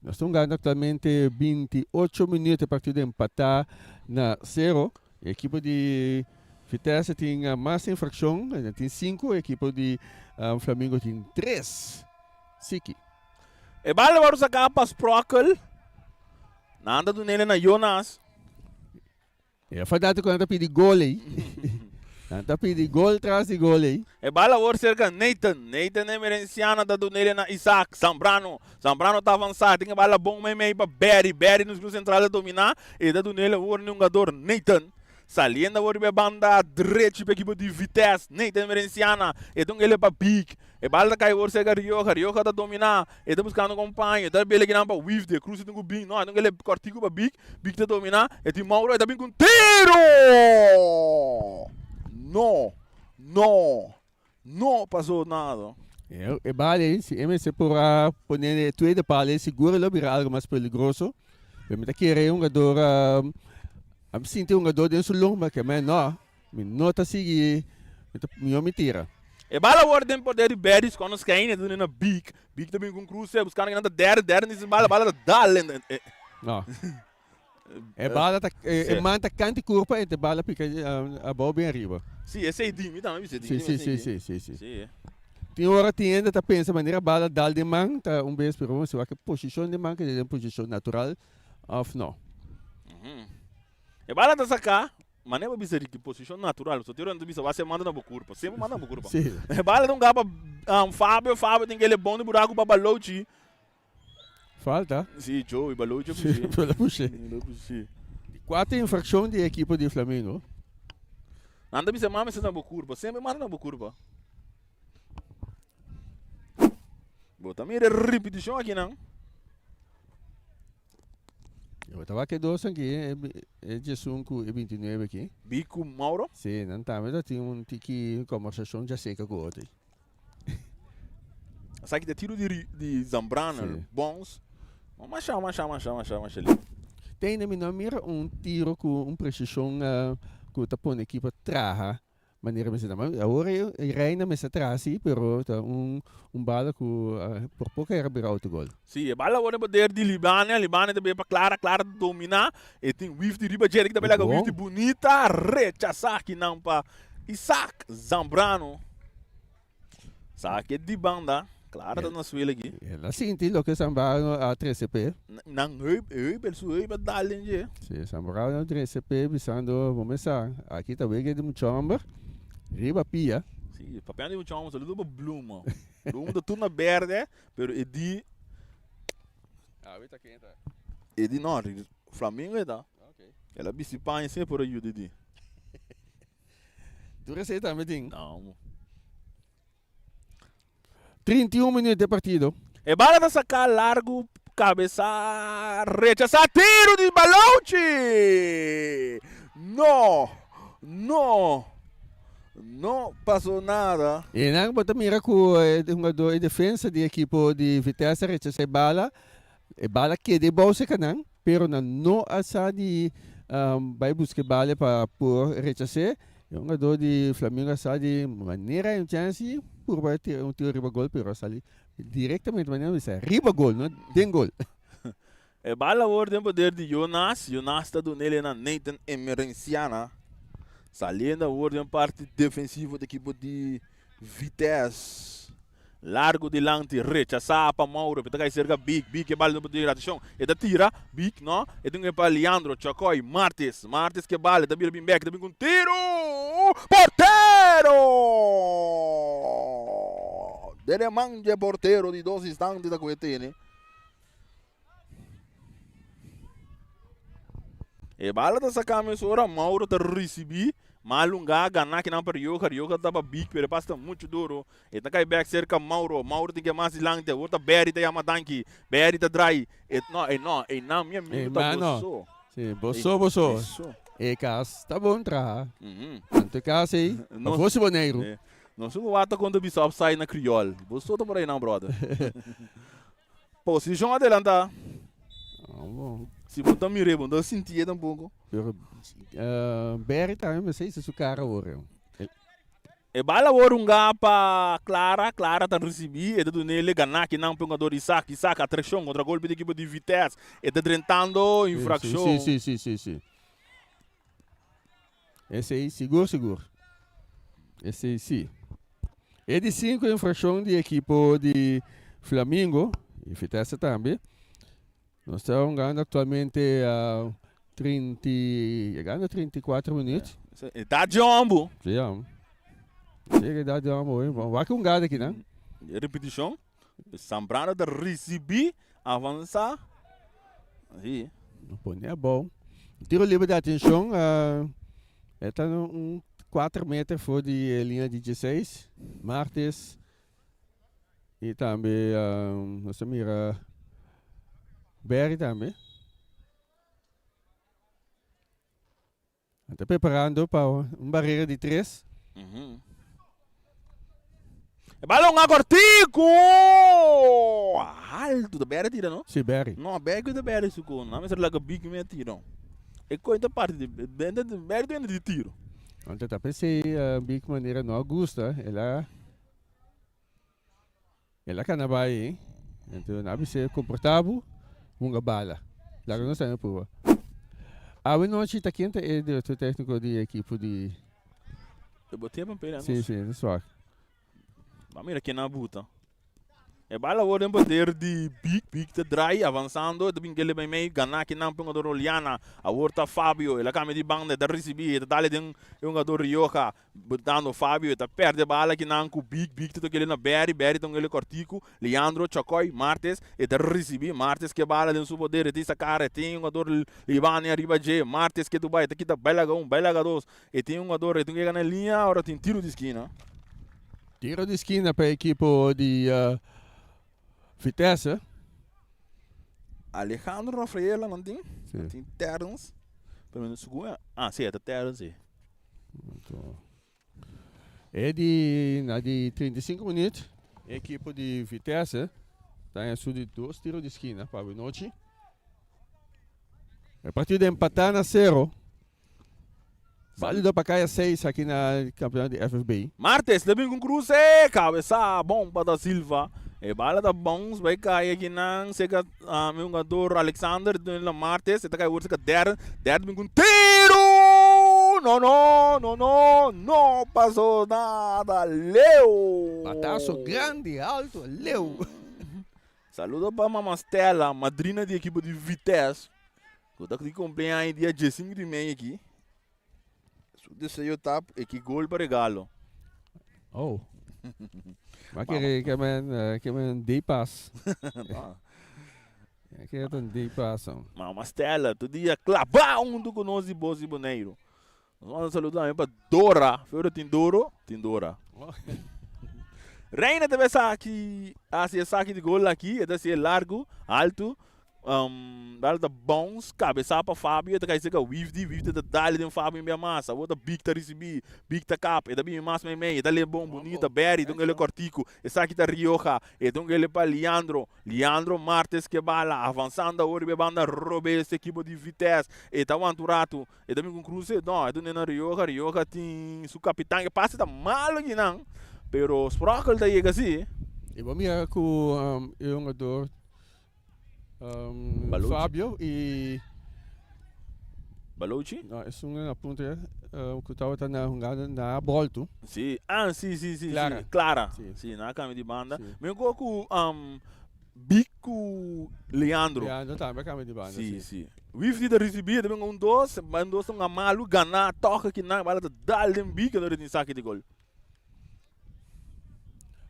Nós estamos ganhando atualmente 28 minutos a partir de empatar na 0. A equipe de Vitesse tem mais infração, tem 5, a equipe de Flamengo tem 3. Siki. E bala para sacar para Sprockle. Nada do nele na Jonas. E a fanático quando tá pedindo gol aí. Tá pedindo gol atrás de gol aí. E bala agora cerca Nathan é merenciana da do nele na Isaac. Zambrano tá avançado. Tem bala bom meio para Berry nos grupos centrais a dominar. E da do nele agora um jogador Nathan. Saliendo agora a banda direita para a equipe de Vitesse. Nathan merenciana. Então ele é para Big. E bala cai agora cerca Rioja tá dominar. E tá buscando companhia. Tá bem aqui para Wifde. Cruz tem o Big. Não, então ele é cortico para Big tá dominar. E tem Mauro. E tá bem com tiro. Não passou nada. E bale, se MC por poner tweede pale seguro lo virar algo mais peligroso. Eu me querer um jogador am sinto um jogador dentro do longo, mas não tá seguir. Me tira. E bala agora tem poder de Beres quando os caem né na big também com cruz buscando que nada der nesse bala dale. Não. É bala manta cante curva e te bala pica a bola bem arriba. Sim, esse é dim, então, Sim. Tem hora que ainda tá pensa maneira bala dal de man tá vez pero você vai que posição de man que é posição natural of não. E bala tá sacar, mas nem vai ser que posição natural, só tiro não bisa vai ser manda na curva, sempre manda na curva. Sim. E bala não gaba Fábio tem que ele bom de buraco para Balouchi. Falta? Sim, Joe e Balouchi puxei. Quatro infração de equipe de Flamengo. Anda bisa mama se na curva, sempre manda na curva. Bota mira repetição aqui não. Eu tava que dois aqui, é 15 e 29 aqui. Bico Mauro? Sim, não tá, mas eu tinha tiki conversação já seca com o outro. Sabe que tiro de Zambrano, bons. Mas chama ali. Tem na minha mira tiro com precisão que tá pondo equipe traha. Maneira mas não, agora eu reina mas atrás sim, pero tá bala que por pouco era virar outro gol. Sim, a bala agora poder de Libânia também para clara dominar, e tem Wif de riba que também lá Wif bonita, rechaçar que não para Isaac Zambrano. Saque de banda, claro, tá na suela aqui. Ela sente o que Zambrano a 3CP. Não, eu penso eu para dar ali. Sim, Zambrano a 3CP visando começar. Aqui também que de um chamber. Riba pia. Sim, papel de um chamber, só do Bluma. Bluma da turma verde, pero Edi tá quente. Edi não, Flamengo é da. OK. Ela bicipa em sempre por aí Edi. Tu receita também? Não. 31 minutos de partido. E bala da sacar largo, cabeça, rechaçar, tiro de Balouchi! Não passou nada. E não bota mira com a defesa de equipe de Vitesse rechaçar bala. E bala que de bolsa canang, pero não asa de vai buscar bala para por rechaçar. E jogador de Flamengo asa de maneira em chance por bater tiro riba gol, pero sali diretamente maneira isso riba gol, não den gol. E bala agora tem poder de Jonas está do nele na Nathan Emerenciana. Saliendo agora tem parte defensiva da equipe de Vitesse. Largo de lante, rechaçar para Mauro, para cerca Big que bala no poder atenção. E da tira, Big, não? E tem para Leandro, Chacoi, Martes que bala, da bira Bimbeck, também com tiro! Porteiro! Dele manja porteiro de 2 instantes da coetene. E bala da sacame ora Mauro tá recebi, malunga ganhar que não para Yoga tava big, pero passa muito duro. E tá cai back cerca Mauro tem que mais lante, outra Berry tá yama tanque, Berry tá dry. E não minha amigo tá boçou. Sim, boçou. E cas tá bom tra. Tanto cas aí, não fosse boneiro. Não sou o ato quando o Bissop sai na criol. Boçou tá por aí não, brother. Posição adelanta. Bom. Se botar mirebo, não sentia tampouco. Berry também, mas sei se o cara ora. E bala agora para Clara tá recebi, e do nele ganhar que não jogador Isaac a trechão contra golpe da equipe de Vitesse, e tá drentando infração. Sim. Esse aí, seguro. Esse aí, sim. É de 5 infração de equipe de Flamengo, e Vitesse também. Nós estamos ganhando atualmente a 34 minutos. Tá jumbo. Sim. Chega da jumbo. Vai com um gado aqui, né? Repetição. Zambrano da recebi, avançar. Aí. Pô, é bom. Tiro livre de atenção. Está 4 metros fora de linha de 16. Martes. E também, nós mira Berry também. Está preparando para barreira de 3. Balão a Cortico! Alto da Berry tira, não? Sim, Berry. Não, a Berry da Berry sucou. Não, mas lá que Big me tiram. E coisa parte de Berry de tiro. Ontem tá pensei Big maneira não Augusta, ela Ela can vai, então não ser confortável, uma bala. Lá não está na prova. A noite está quente é o técnico de equipe de. Eu botei para ele. Sim, é só. Vamos aqui na buta. É bala o tempo de big te drai avançando, de bem ele bem meio ganhar que não pinga do Roliana, a outra Fábio, ele acaba de banda de receber, de dar de jogador Rioja, botando Fábio, ele perde a bala que não com big te aquele na Berry então ele cortico, Leandro Chocoi, Martes, e de receber Martes que bala de seu poder, de sacar, tem jogador Libani arriba J, Martes que tu vai, te quita bela dois, e tem jogador que ganha na linha, agora tem tiro de esquina. Tiro de esquina para a equipe de Vitesse. Alejandro Rafaela não tem? Sim. Tem Terence. Pelo menos segunda. Ah, sim, é da Terence. É de 35 minutos. A equipe de Vitesse está em sua de 2 tiros de esquina para a noite. A partir de empatar na 0. Válido para cair 6 aqui na campeonato de FFB. Martes, também com cruze, cabeça, bomba da Silva. E bala da bons, vai cair aqui na sega meu jogador Alexander, na Martes, está caindo o Darren vem com tiro! Não passou nada, leu! Bataço grande, alto, leu! Saludo para a Mamastela, madrina de equipe de Vitesse. Eu estou aqui acompanhando dia 15 de maio aqui. Desse eu tap e que gol para regalo. Oh. Mas que man day pass. Que é um day pass. Mas Stella, todo dia clavar do conosco e bolso e boneiro. Nós vamos saludar para Dora. Fora Tindora. Reina deve ser aqui, esse saque de gol aqui, deve ser largo, alto. Dá bons, cabeça para Fábio, tá quer o Wifdi da dali de Fábio em minha massa, outra big tá recebi, big tá cap, e da minha massa meio, dá bom, bonita, Berry, então ele cortico, essa aqui tá Rioja, então ele para Leandro Martes que bala, avançando a hora banda roube esse equipe de Vitesse, e tá o Anturato, e também com Cruze, não, é do na Rioja tem seu capitão que passa tá mal aqui não, pero Sprockle tá aí assim. E vamos ver com o jogador Fábio e Balucci? Não, é um ponto que estava na jogada na Bolto. Sim, sim. Clara. Sim, na câmera de banda. Mesmo com Bico Leandro. Leandro tá na câmera de banda. Sim. O Wifdi da recebida, também um doce, mas um doce malu, ganar, toca que não, bala dá de bico não tem saque de gol.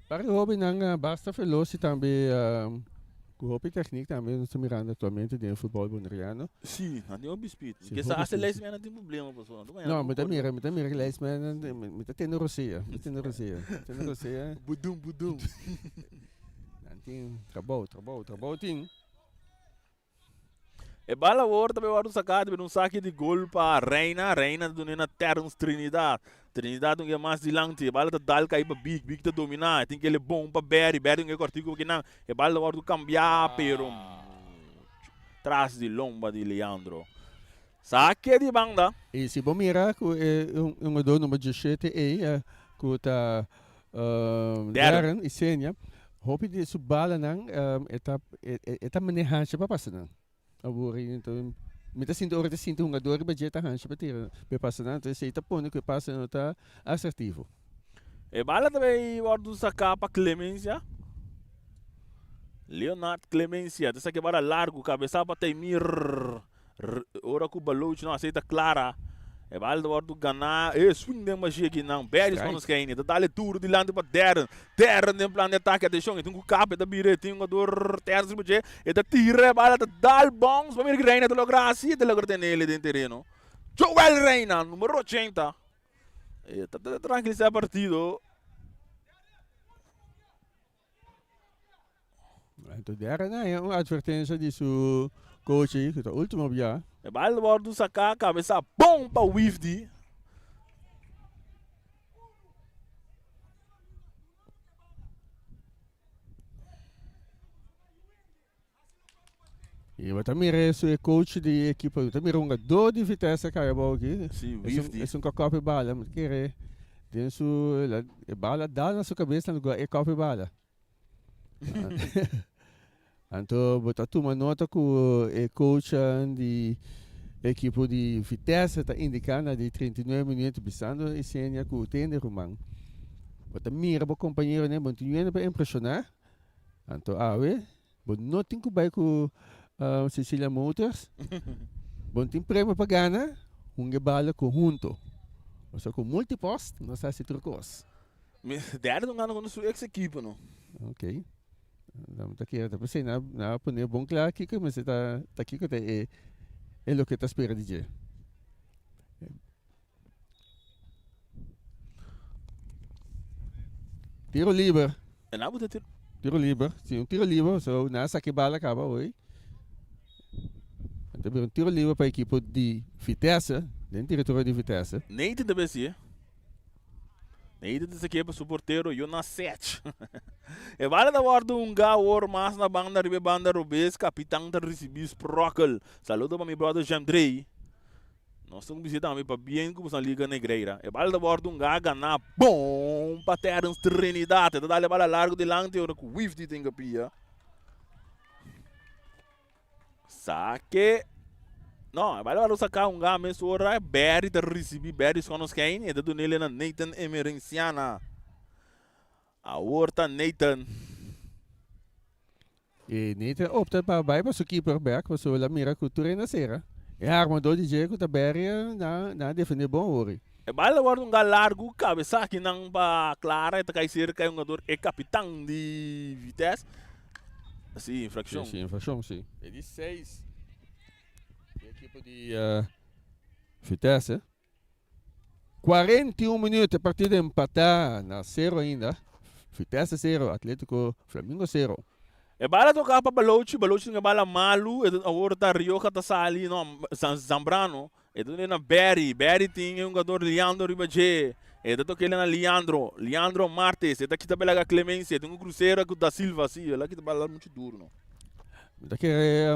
Para o Robin não basta velocidade também. O técnico também não está mirando atualmente no futebol bonariano. Sim, não tem o bispito. Porque essa Leisman não tem problema, pessoal. Não, mas mira que Leisman está tendo Rússia. Budum. Não tem trabalho, tem. E bala agora também vai sacar um saque de gol para Reina do Nena Terence Trinidad não é mais de lante, bala da dal cair para big tá dominar, tem que ele bom para Berry não é cortico que não, e bala agora cambiar pero trás de lomba de Leandro. Saque de banda. E se bom mirar com um jogador número 17 que tá Darren e Senia, hope de sua bala não está manejando para passar não. Então me sinto um jogador que budget arranja para tirar para passar não, então se está pondo que passa não está assertivo. E bala também vai sacar para Clemência. Leonardo Clemência, dessa que bala largo, cabeça para Temir. Ora que o Balucci não aceita clara. E bala vai ganhar, swing de magia aqui não, Berry só nos caem, dá lhe duro de lado para Darren em plano de ataque, deixou, então o capa da bire, tem um jogador terço budget, e da tira, bala da dal bons, para mim Reina de logra assim, de logra nele dentro terreno. Joel Reina, número 80. E tá tranquilizar o partido. Então Darren é uma advertência de seu coach, que é o último dia. E bala vai sacar, cabeça bom para o Wifdi. E eu também sou coach de equipe, eu também um jogador de Vitesse que é bom aqui. Sim, é um copo de bala, mas que tem sua bala dá na sua cabeça no copo de bala. Então, botar uma nota que o coach de equipe de Vitesse está indicando de 39 minutos, pensando e senha que o tende Roman. Botar mira para o companheiro, né? Bom, tinha para impressionar. Então, bom, não tem que vai com Cecilia Motors. Bom, tem prêmio para ganhar. Bala conjunto. Ou seja, com multipost, não sei se trucos. Derde não ganha com sua ex-equipe, não? Ok. Não está aqui, está pensando na poner bom claro que mas está aqui que é o que está esperando DJ. Tiro livre. É nada de tiro. Tiro livre. Sim, um tiro livre, so nessa que bala acaba hoje. Então, um tiro livre para a equipe de Vitesse, dentro do território de Vitesse. Nem tem DBC. Nem tem dessa equipe suporteiro, eu na 7. E vale da bordo gaur mas na banda ribe banda rubes, capitão da recebi sprockle. Saludo para meu brother Jamdrei. Nós estamos visitando para bem como na Liga Negreira. E vale da bordo gana bom para Terence Trinidad. Tá dale bala largo de lante, ora com whiff de tem capia. Saque. Não, vai lá sacar mesmo ora Barry da recebi Barry só nos quem e do nele na Nathan Emerenciana. A horta Nathan. E Nathan opta para vai para o keeper back, para o mira cultura na sera. E a armador de Diego da Barry na defender bom ori. E vai lá agora largo cabeça aqui não para Clara e tá cai cerca um jogador é capitão de Vitesse. Sim, infração. Sim, infração, sim. Ele 6. Equipe de Vitesse. 41 minutos, a partida empatar na 0 ainda. Vitesse 0, Atlético Flamengo 0. E bala tocar para Balochi tinha bala malu, e agora tá Rioja tá sali, não, Zambrano. E do na Barry tinha um jogador Leandro Ribaje. E dato que ele na Leandro Martes, e daqui tá bela Clemência, tem um cruzeiro da Silva assim, lá que tá bala muito duro, não. Daqui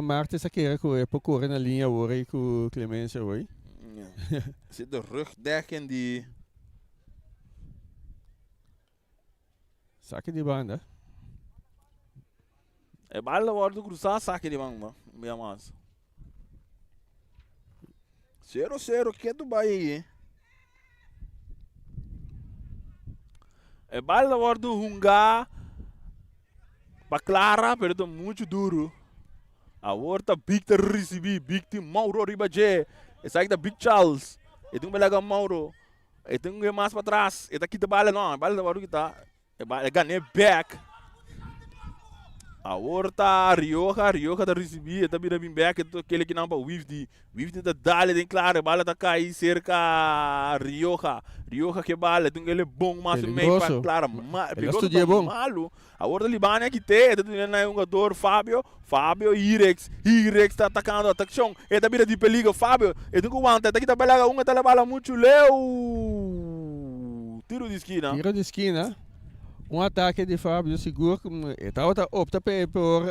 Martes aqui é para correr na linha hoje com Clemência hoje. Zit de rugdekking die. Saque de banda. É bala wordt cruzar saque de banda, minha massa. 0-0 que é do Bahia. É bala wordt hungar para Clara, pero muito duro. A horta Victor recebi, Victor Mauro Ribaje. Esse aqui da Big Charles. E tem um belega Mauro. E tem um mais para trás. E daqui da bala não, a bala da barulho que tá. É ganhei back. A horta Rioja da recebi, e também bem back, e aquele que não para Wifty da dale, tem claro, a bala tá cair cerca Rioja que bala, tem ele bom, mas meio para claro, piloto é bom. Malo. A horta Libânia que tem, é um jogador Fábio Irex tá atacando a atacação, e também de perigo, Fábio, e tem que aguentar, daqui tá bela uma, tá bala muito leu. Tiro de esquina. Um ataque de Fábio seguro, então opta por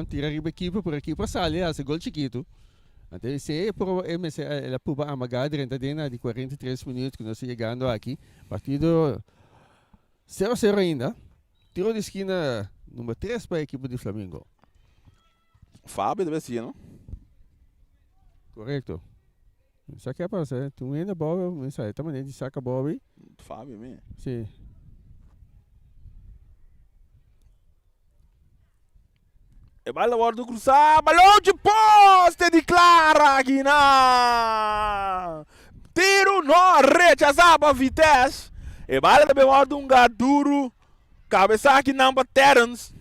tirar a equipe por aqui para sair, esse gol chiquito. Então ela puba amagada dentro de 43 minutos que nós estamos chegando aqui. Partido 0-0 ainda. Tiro de esquina número 3 para a equipe de Flamengo. Fábio deve ser, não? Correto. Isso aqui é para você. Tu ainda bola, isso aí também de saca bola. Fábio mesmo. Sim. E balla guardo cruzar, balão de poste de Clara aqui na tiro no rechazava Vitesse. E balla também guardo duro, cabeça aqui na Terence.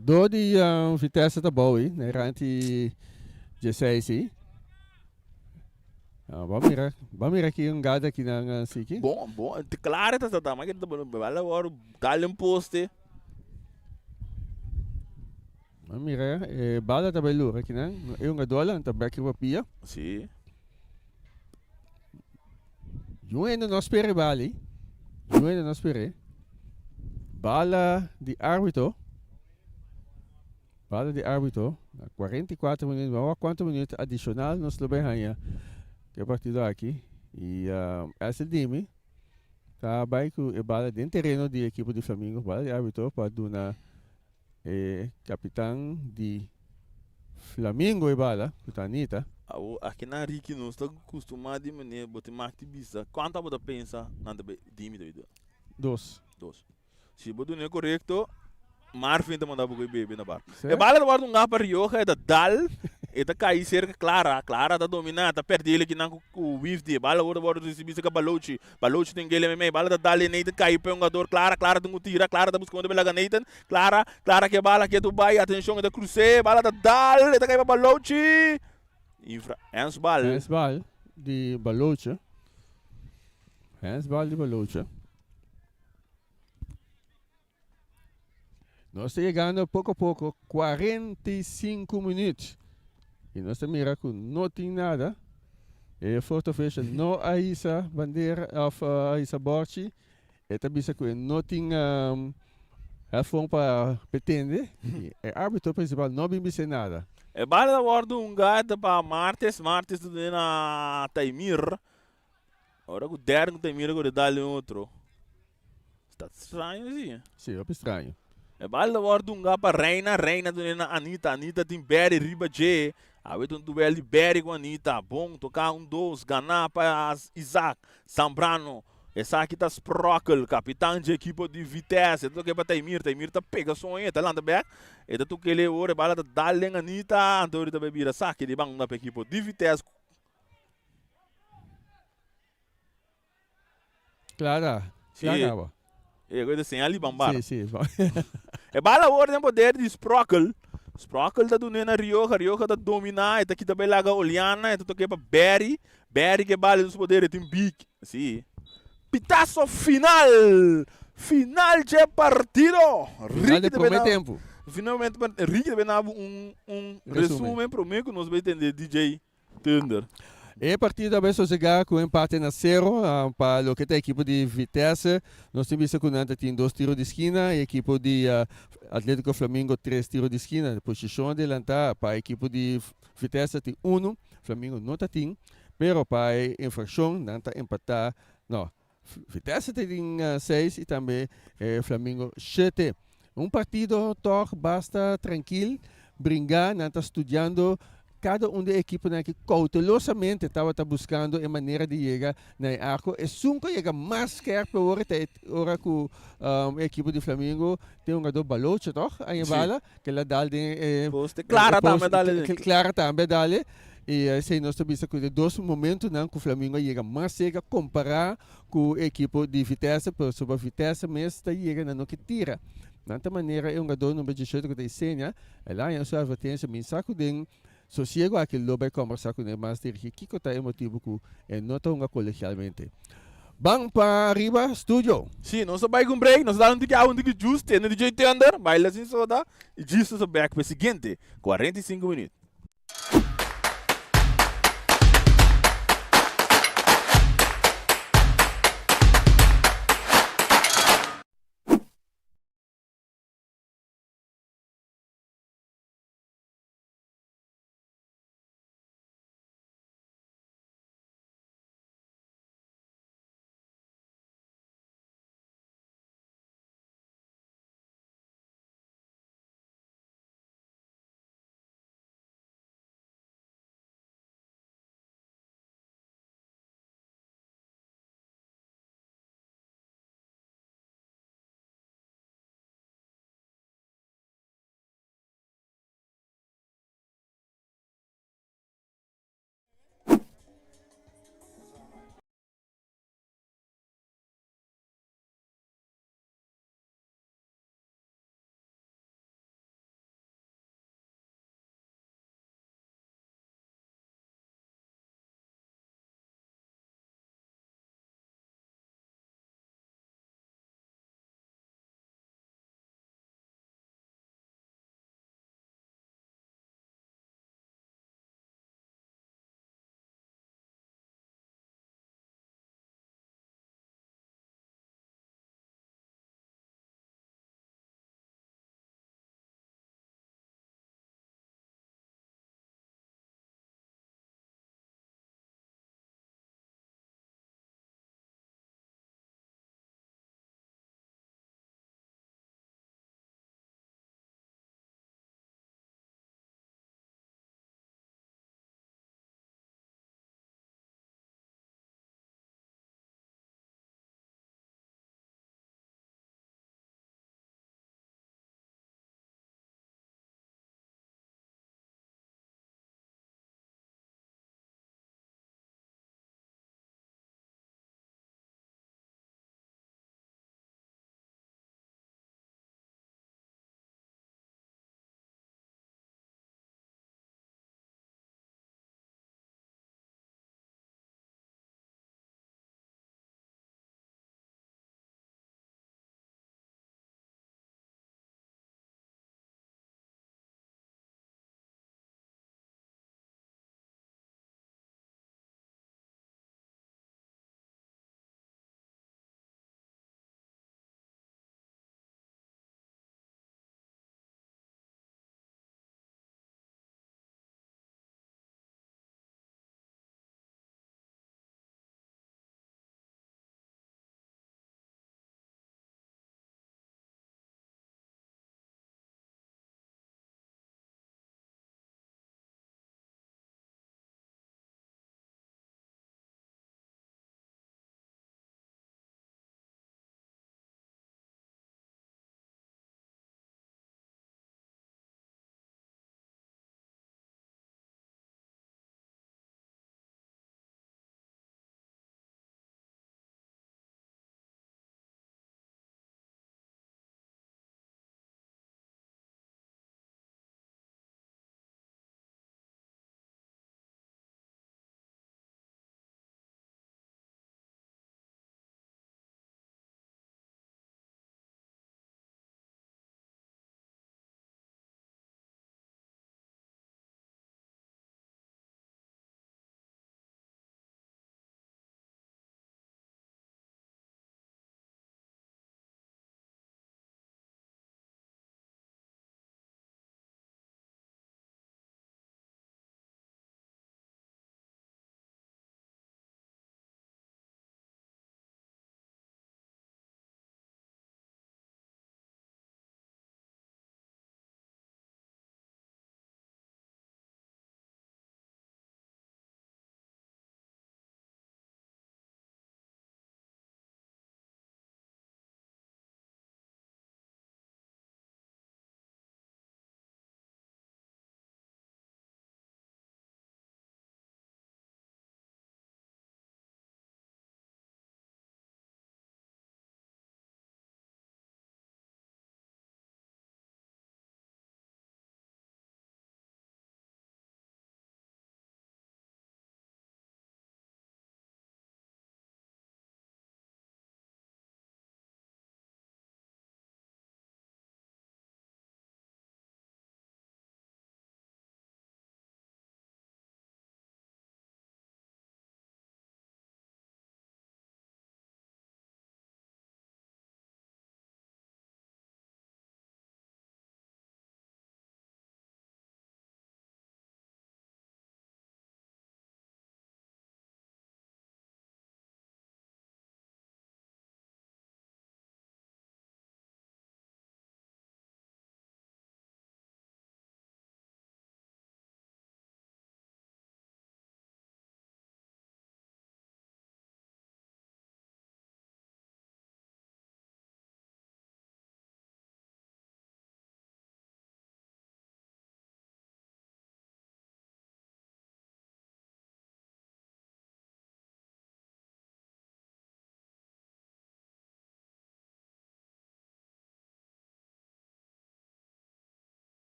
Dor de Vitesse da boa, né? Durante 16. Vamos mirar aqui gado aqui na Siki. Bom, de Clara tá, mas que balla guardo galho poste. Mira, bala também lura aqui, né? É uma dólar, então back para pia. Sim. Eu ainda não esperei bala. Bala de árbitro. 44 minutos, vamos a quantos minutos adicional nós trabalhamos que é partido aqui. E esse time tá bem com a bala dentro do terreno da equipe de Flamengo, bala de árbitro para dar capitão de Flamengo e bala, Kutanita. Aqui na Ricky nós estamos acostumados a maneira botar mais de bisa. Quanto você pensa na time do 2. dois? Se você não é correto, Marfim te mandar para o bebê na bar. E Certo? bala da guarda para Rioja é da Dal, e da cair cerca Clara da dominar, da perder ele que não o Wif de bala agora bora receber esse Balochi tem ele mesmo, bala da Dal nem de cair para um jogador Clara tem um tira, Clara da buscando pela Nathan, Clara que bala que tu vai, atenção da Cruze, bala da Dal, e da cair para Balochi. Handbal de Balocha. Handbal de Balocha. Nós estamos chegando pouco a pouco, 45 minutos. E nós estamos mirando que não tem nada. E foto fecha, não há essa bandeira, essa borte. E também que não tem razão para pretender. E o árbitro principal não vai dizer nada. E bala da guarda gato para Martes do na Taimir. Agora o derno Taimir agora dá-lhe outro. Está estranho assim. Sim, é estranho. E bala da guarda para Reina do na Anitta tem Berry Riba J. Aí tu duelo de Berry com Anitta. Bom, tocar 2, ganhar para Isaac, Zambrano. Essa aqui tá Sprockle, capitão de equipe de Vitesse. Então que para Taimir tá pega sonho, tá lá na back. E tu que ele ora bala da Dalen Anitta, então ele tá bebida saque de bang na equipe de Vitesse. Claro. Sim. E agora sem ali bambar. Sim. E bala ora tem poder de Sprockle. Sprockle tá do na Rioja tá dominar, tá aqui também lá a Oliana, então que para Berry que bala dos poderes tem big. Sim. Pitazo final de partido. Final de primeiro tempo. Finalmente, Ricky também dá resumo para mim que nós vamos entender DJ Thunder. E a partida vai chegar com empate na 0 para o que é a equipe de Vitesse. Nós temos visto que o Nanta tem 2 tiros de esquina, a equipe de Atlético Flamengo 3 tiros de esquina. A posição de lançar para a equipe de Vitesse tem 1, Flamengo não tem, mas para a infração, Nanta empatar, não. Vitesse tem 6 e também Flamengo 7. Partido toch basta tranquilo, brincar, não está estudando. Cada da equipe que cautelosamente estava buscando a maneira de chegar no arco. E nunca chega mais quer para hora que a equipe de Flamengo tem jogador Balocha, toch? Aí bala, que ela dá Clara também dá. E se nós estamos vendo que dois momentos que o Flamengo chega mais chega comparar com a equipe de Vitesse, por sobre a Vitesse, mas está chegando no que tira. De maneira, é um jogador no meio de que ensina, lá em sua advertência, mensagem de sossego aquele lobo vai conversar com ele, mas que está emotivo que não está colegialmente. Vamos para arriba, estúdio. Sim, nós vamos com break, nós damos um tique justo, no DJ Thunder, baila assim só dá, e justo back para o seguinte, 45 minutos.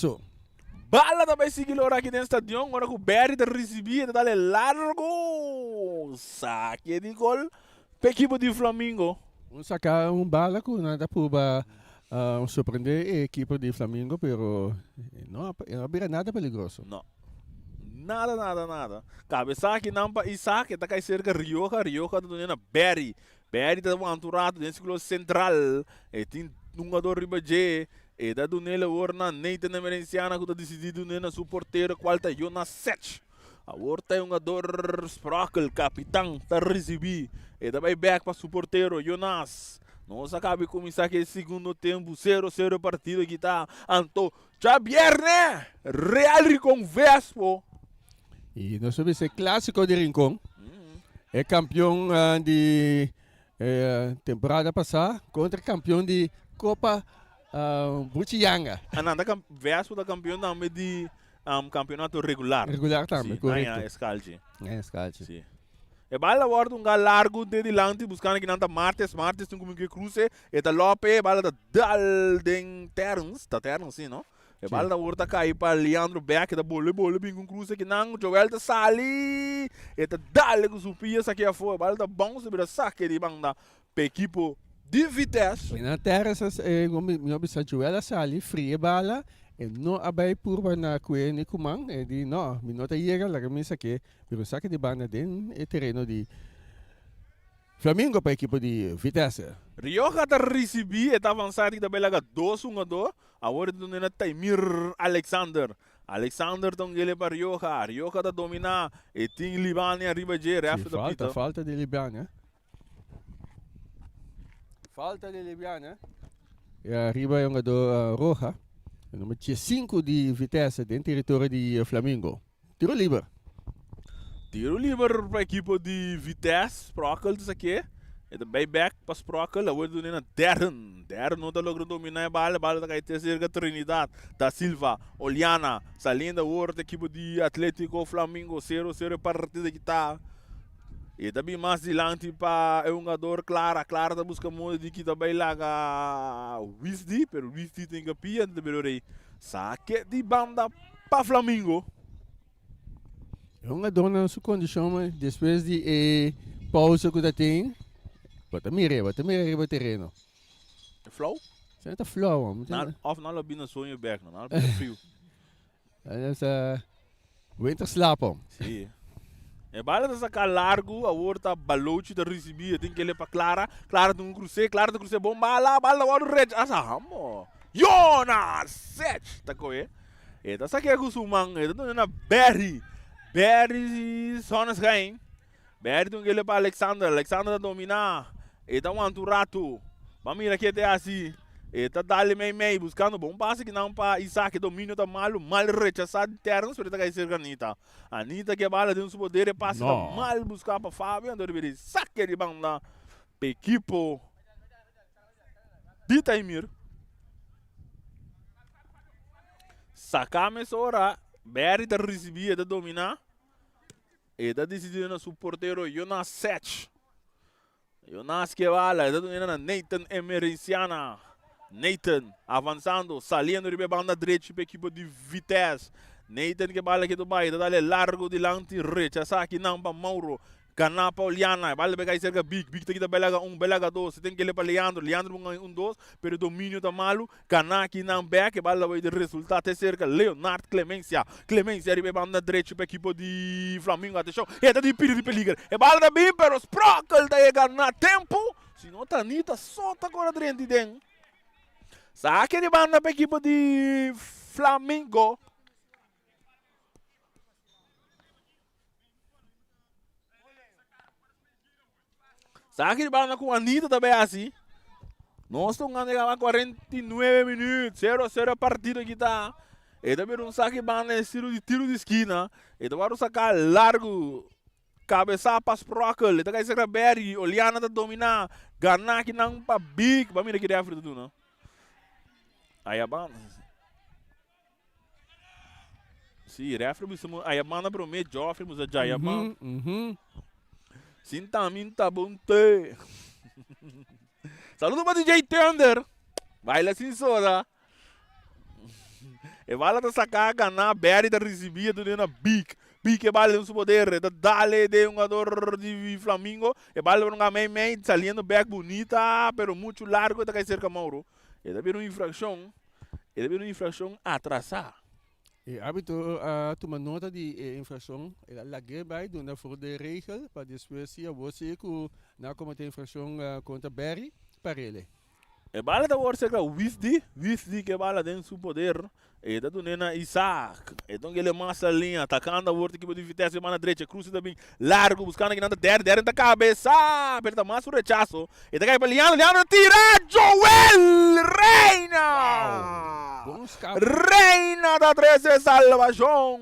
So, Bala também seguiu aqui dentro do estádio. Agora que o Berry está recebendo, dá largo. Saque de gol para a equipe de Flamengo. sacar bala com nada para surpreender a equipe de Flamengo, pero não havia nada peligroso. Não. Nada. Cabeça que não para Isaac, está cai cerca Rioja está dando Berry. Berry está aventurado dentro do central. E tem um jogador ribaje. E da Dunela Orna, Nathan Emerenciana, que está decidido na sua porteira, qual está Jonas Sech. A Horta é um jogador Sprakel, capitão, está a receber. E da vai back para o porteiro, Jonas. Nós acabamos de começar aquele segundo tempo, 0-0 partido que está. Anto, Javier, né? Real com Vespo. E nós vamos ser clássico de Rincón. É campeão de temporada passada contra campeão de Copa Butianga. Ananda Vespo da campeão também de campeonato regular. Regular também, correto. É Scalci. É Scalci. Sim. E bala guarda largo de dilante buscando que nanta Martes tem como que cruze e da Lope bala da dal den Terns, sim, não? E bala da horta cai para Leandro Beck da bole bem com cruze que não Joel da Sali e da dal com supia aqui a fora bala da bom sobre a saque de banda para equipo de Vitesse. E na terra meu bisa Joel Sali fria bala e não abai purba na kue ni kumang e di no minota iega la camisa que pero saque de banda den e terreno di Flamengo para a equipe de Vitesse. Rioja está recebi e está avançado que também laga 2-1-2. Agora do nena Taimir Alexander. Alexander então ele para Rioja. Rioja está dominar e tem Libane arriba de ref da pita. Falta de Libane. Falta de Libane. E arriba é um jogador Roja. O número 5 de Vitesse dentro do território de Flamengo. Tiro livre. Tiro livre para a equipe de Vitesse. Sprakel isso aqui. E também back para Sprakel. Agora do nena Darren. Darren não está logrando dominar a bala. A bala está caindo cerca Trinidad da Silva. Oliana. Saindo da outra equipe de Atlético Flamengo. 0-0 partida que está. E também mais adiante para um jogador Clara está buscando de que também lá Wisdi, mas o Wisdi tem que pia de melhorar. Saque de banda para Flamengo. É um jogador na sua condição, mas depois de pausa que tem, bota mira o terreno. Flow? Senta flow, Of não lobby na sonho back, não lobby frio. É winter slaap. Sim. E bala da sacar largo, a outra Balochi da receber, tem que ele para Clara tem um cruze, bom bala da outra red, asa hamo. Jonas Sech, tá com ele? E da saque com sumang, e da na Berry sonas gain. Berry tem que ele para Alexander dominar, e da um anturato. Vamos mirar aqui até assim. E tá dali meio buscando bom passe que não para Isaac domínio tá mal rechaçado ternos para tá cerca Anita que bala tem um poder e passe tá mal buscar para Fábio andou de saque de banda equipo de Taimir sacame ora Berry tá recebia da dominar e tá decidindo na seu porteiro Jonas Sech Jonas que bala tá dominando Nathan Emerenciana Nathan avançando, saliendo de banda direita para a equipe de Vitesse. Nathan que bala aqui do Bahia, dá largo de lante, rechaça aqui não para Mauro. Canapa Oliana, bala pegar cerca Big tem que dar belaga 2, tem que ir para Leandro 2, pero domínio tá malo. Canaki não back, bala vai de resultado é cerca Leonardo Clemência de banda direita para a equipe de Flamengo, atenção, e tá de perigo, e bala da bem, pero Sprakel tá ganhando tempo, se não tá Nita, só tá agora dentro. Saque de banda para a equipe de Flamengo. Saque de banda com a Anitta também assim. Nós estamos ganhando 49 minutos. 0-0 a partida que está. E também um saque de banda estilo de tiro de esquina. E também sacar largo. Cabeça para Sprakel. E também sacar Berry. Oliana está dominar. Ganhar que não para Big. Vamos ver aqui de África do não. Aí a banda. Sim, refre aí a banda promete Joffrey, mas a Jayaman. Sinta bom te. Saludo para DJ Thunder. Baila sin soda. E bala da sacar na Berry da recibia do na Big. Big e bala no poder, da dale de um jogador de Flamengo, e bala para um meio saliendo back bonita, pero muito largo da cerca Mauro. E da uma infração atrasar. E árbitro toma nota de infração, ela lague bij doen voor de regel, para depois se você que na cometer infração contra Berry, para ele. E bala da war cerca Wisdi que bala dentro do poder. E da Nena Isaac. Então ele massa a linha, atacando a outra equipe de Vitesse, na direita, cruza também, largo, buscando aqui na der na cabeça, aperta mais o rechaço. E da cai para Leandro tira, Joel Reina! Reina da 13 salvação.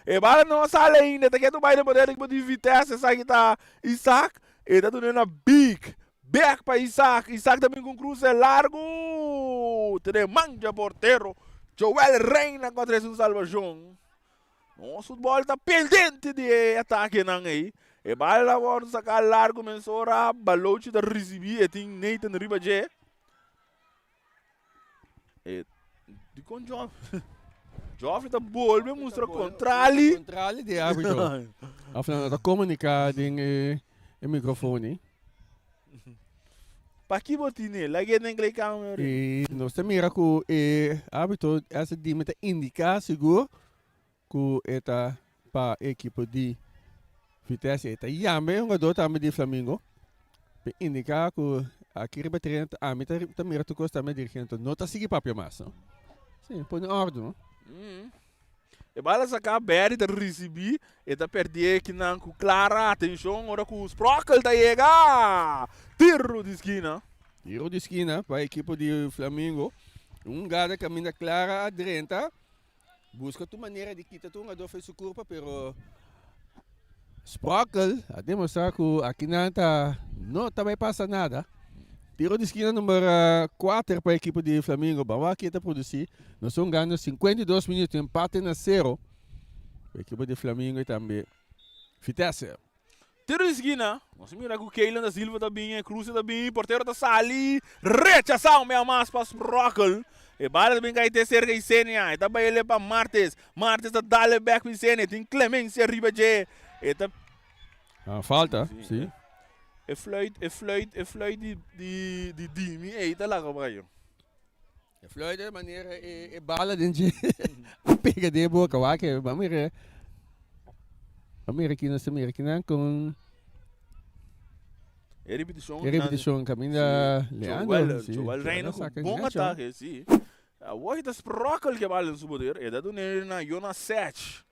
E bala não sai ainda, tá aqui do baile poder equipe de Vitesse, essa aqui tá Isaac. E da Nena Big. Back para Isaac também com cruza largo, tremanja porteiro. Joel Reina contra esse salvação. Nosso futebol está pendente de ataque não aí. E bala agora sacar largo mensura, balote da receber e tem Nathan Ribadje. E de com Joffrey da bola me mostra controle. Controle de árbitro. Afinal da comunicar em microfone. Para que botine? Lagi na inglês câmera. E nós também mira que o árbitro essa dimita indicar seguro que eta para a equipe de Vitesse eta yame um jogador também de Flamengo. Para indicar que aqui rebatendo a mim também mira que costa me dirigente não tá seguir papel massa. Sim, põe em ordem. E bala sacar Berry da receber e da perder aqui na clara atenção ora com os Sprockle da chega. Tiro de esquina. Tiro de esquina para a equipe de Flamengo. Gada caminha clara à direita. Busca tua maneira de quitar tu jogador fez o corpo, pero Sprockle a demonstrar que aqui não também passa nada. Tiro de esquina número 4 para a equipe de Flamengo. Vamos aqui a produzir. Nós estamos ganhando 52 minutos, empate na 0. A equipe de Flamengo e também Vitesse. Tiro de esquina. Nós mira que o Keilan da Silva também, Cruz também, porteiro da Sali. Rechaçar o meu mais para Sprockle. E bala também cai ter cerca de Sênia. E também ele para Martes. Martes da Dale back para Sênia. Tem Clemência Ribadje. E tá... falta, sim. E fluit de Dimi, e tá lá com ele. E fluit de maneira e bala dentro pega de boca, vai que vamos ver aqui nessa Americana com repetição caminho Leandro, Joel Reina com bom ataque, sim. A hoje da Sprockle que bala no poder, e da do na Jonas Sech.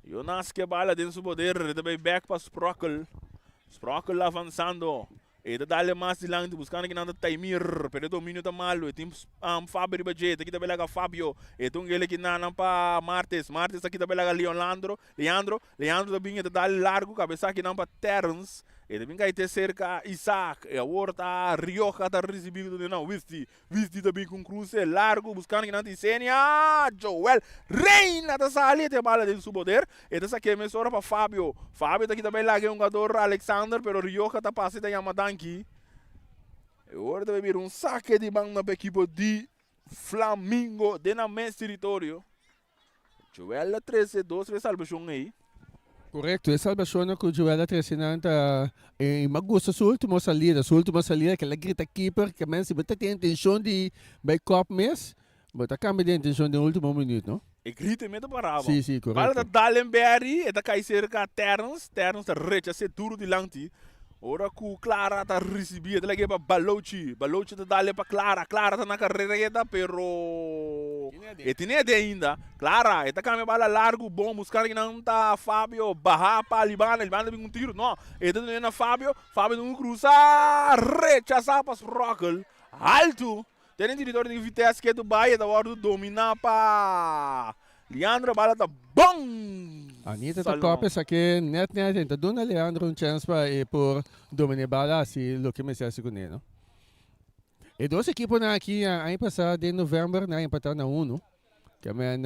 Jonas que bala dentro do poder, e também back para Sprockle. Sprockle avançando. E da dale mais de lang buscando que nada Taimir, pero domínio tá malo. E tem Fábio Ribadje, aqui também lá Fábio. E tem ele que não para Martes aqui também lá Leandro também da dale largo, cabeça aqui não para Terence. E também vai ter cerca Isaac. E agora tá Rioja tá recebendo de não, Wisdi também com Cruz largo, buscando que não tem Sênia. Joel Reina da Sali, tem bala dentro do poder. E dessa aqui é mesora para Fábio tá aqui também lá que é um jogador Alexander, pero Rioja tá passando em Amadanki. E agora vai vir saque de banda para a equipe de Flamengo, de na mesmo território. Joel 13-2, salvação aí. Correto, essa salvação que o Joel Tresinante e me gusta sua última salida que ela grita keeper, que men se bota tem intenção de by cop mes, bota cambia de intenção no último minuto, não? E grita mesmo parava. Sim, correto. Bala da Dalenberry, e da cai cerca Terence tá recha duro de lanti. Ora que Clara tá recebia, ela que para Balochi tá dale para Clara tá na carreira, pero e tinha de ainda. Clara, tá caminhando bala largo, bom, buscar que não tá Fábio, barra para Libana vem um tiro, não. E tá na Fábio não cruza, rechaçar para Sprockle, alto. Tem território de Vitesse que é do Bahia, da hora do dominar para Leandro, bala tá bom. Anitta tá copia aqui, net, então dona Leandro chance para por dominar bala, assim, lo que me se com ele, não? E duas equipes aqui, aí passado de novembro, na empatar na 1, que é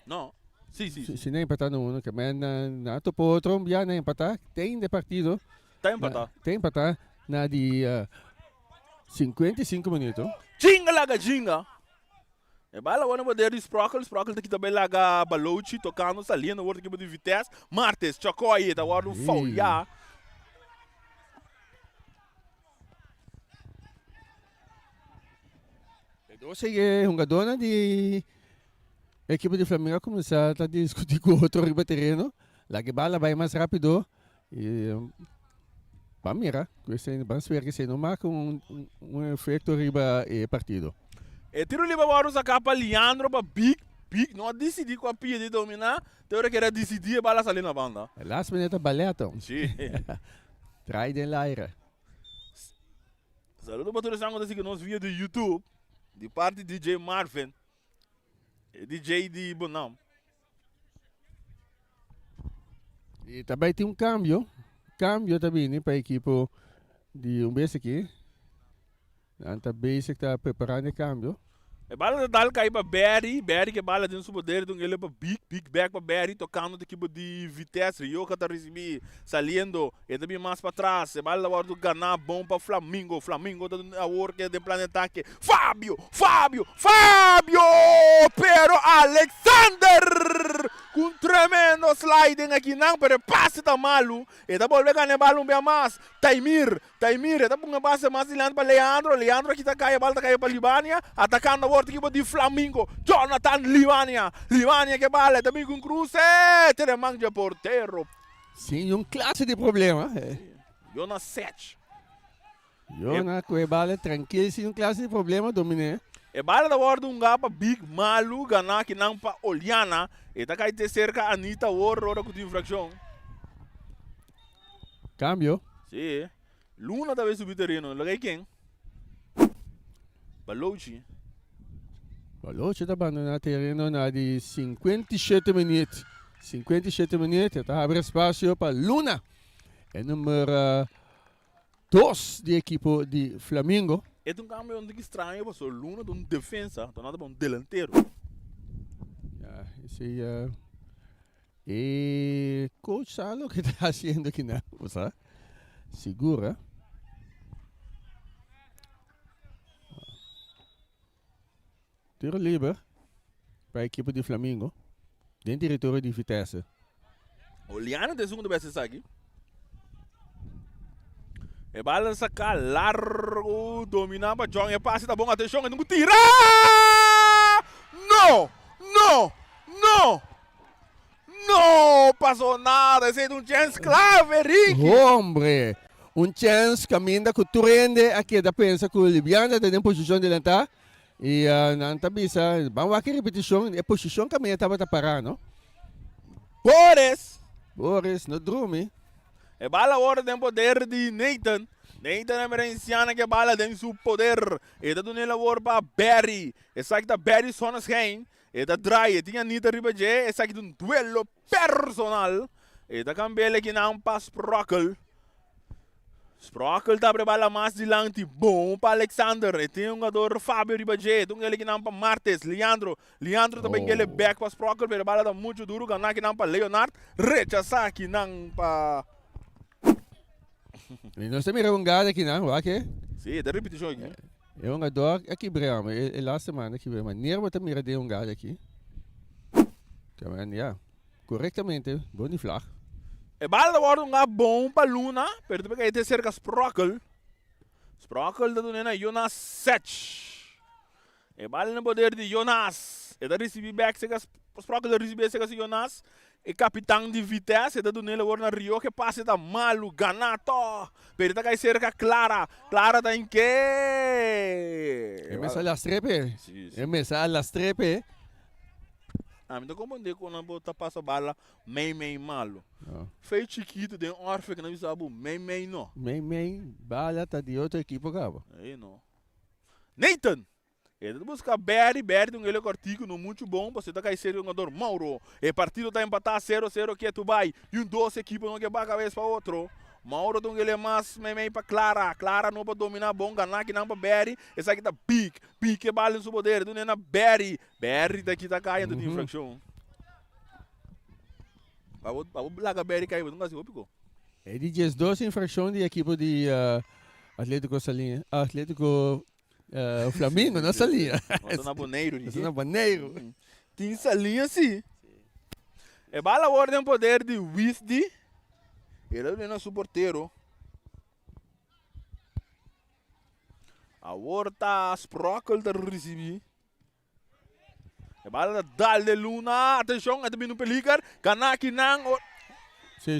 não. Sim. Se nem empatar na 1, que é na topo outro, já na empatar, tem de partido. Tem empatar na de 55 minutos. Jinga. E bala wana poder de Sprockle daqui também laga Balouchi tocando saliendo o outro equipe de Vitesse. Martes chocou aí, tá o foul já. Doce é jogador de equipe de Flamengo começar a discutir com outro riba terreno. Lá que bala vai mais rápido e para mirar, vamos ver que se não marca efeito riba e partido. E tiro livre agora usa capa Leandro para big, não decidi com a pia de dominar, teoria que era decidir e bala salir na banda. Last minute baleto. Sim. Trai de laira. Saludo para todos os que nos via do YouTube, de parte de DJ Marvin, e DJ de Bonam. E também tem cambio também né, para a equipe de mês aqui. Anta basic está preparando o cambio. E bala dal cai para Berry que bala dentro do poder, então ele para big back para Berry tocando da equipe de Vitesse, Rio que está recebendo, saliendo, e também mais para trás, e bala agora do ganhar bom para Flamengo está a work de planetaque, Fábio, pero Alexander, com tremendo sliding aqui não, pero passe tá malo, e tá volver a ganhar um bem mais, Taimir, e tá com passe mais para Leandro aqui tá cai, a bola tá cai para Libânia, atacando a equipe de Flamengo, Jonathan Livania que bala também com cruze, tem mangia porteiro. Sim, classe de problema. Jonas 7. Jonas com a bala tranquilo, sim, classe de problema, domine. E bala da hora um gapa big malu ganar que não para Oliana, e tá cai ter cerca Anita hora com infração. Cambio. Sim. Luna talvez subir terreno, lagay quem? Balouchi está abandonando o terreno na de 57 minutos. 57 minutos, está abrindo espaço para Luna. É número 2 da equipe de Flamengo. É um cambio onde estranho, porque Luna é um defesa, então nada para um delanteiro. Esse e coach sabe o que está fazendo aqui, não? Segura. Tiro livre para a equipe de Flamengo, dentro do território de Vitesse. Oliana tem segundo best aqui. E bala sacar largo, dominar para John, e passe tá bom, atenção, não tira! Não passou nada, esse é um chance clave, Ricky. Hombre, chance caminha com tu rende aqui da pensa com o Libiana, tem posição de lentar. E não está bisa, vamos aqui repetição, a posição que a minha estava parar, não? Boris, no drume. E bala hora tem poder de Nathan é merenciana que bala tem seu poder. E tá dando ele hora para Barry. Essa aqui tá Barry Sonas Hein. E tá dry, tinha Anita Ribaje. Essa aqui tá um duelo personal. E tá cambiando aqui não para Sprockle tá para bala mais de lante, bom para Alexander, e tem um jogador Fábio Ribaje, tem ele que não para Martes, Leandro também ele back para Sprockle, para bala tá muito duro, ganhar que não para Leonard, rechaçar que não para... E nós temos um gato aqui, não? Ok? Sim, da repetição aqui. É um jogador aqui, Brahma, é lá semana aqui, mas Nerva também tem um gato aqui. Também, corretamente, bom de flag. E bala agora um bom para Luna, pero também tem cerca Sprockle tá dando Jonas 7. E bala no poder de Jonas, e tá recebendo back, Sprockle recebeu cerca Jonas, e capitão de Vitesse, tá dando agora na Rio, que passe tá malo, ganato, pero tá cai cerca Clara tá em que? É mesa lastrepe, Então como onde quando bota passa bala meio malo. Fez chiquito de orfe que não sabe meio não. Meio bala tá de outra equipe acaba. Aí não. Nathan. Ele busca Barry tem ele cortico no muito bom, você tá cai ser jogador Mauro. E partido tá empatar 0-0 que é Dubai. E um 12 equipe não que vai cabeça para outro. Mauro então ele é mais meio para Clara não para dominar bom, ganhar que não para Barry. Essa aqui tá big que bala no seu poder, do na Barry daqui tá caindo de infração. Vamos lá Barry caiu, não assim, óbvio. É de 12 infração de equipe de Atlético Salinha, Atlético o Flamengo, nossa linha. Nossa na Boneiro. Nossa na Boneiro. Tem essa linha sim. É bala ordem poder de Wisdi. Ele é o nosso porteiro. A horta Sprockle da recebi. É bala da Dalde Luna. Atenção, é também no pelicar. Kanaki nang. Sim.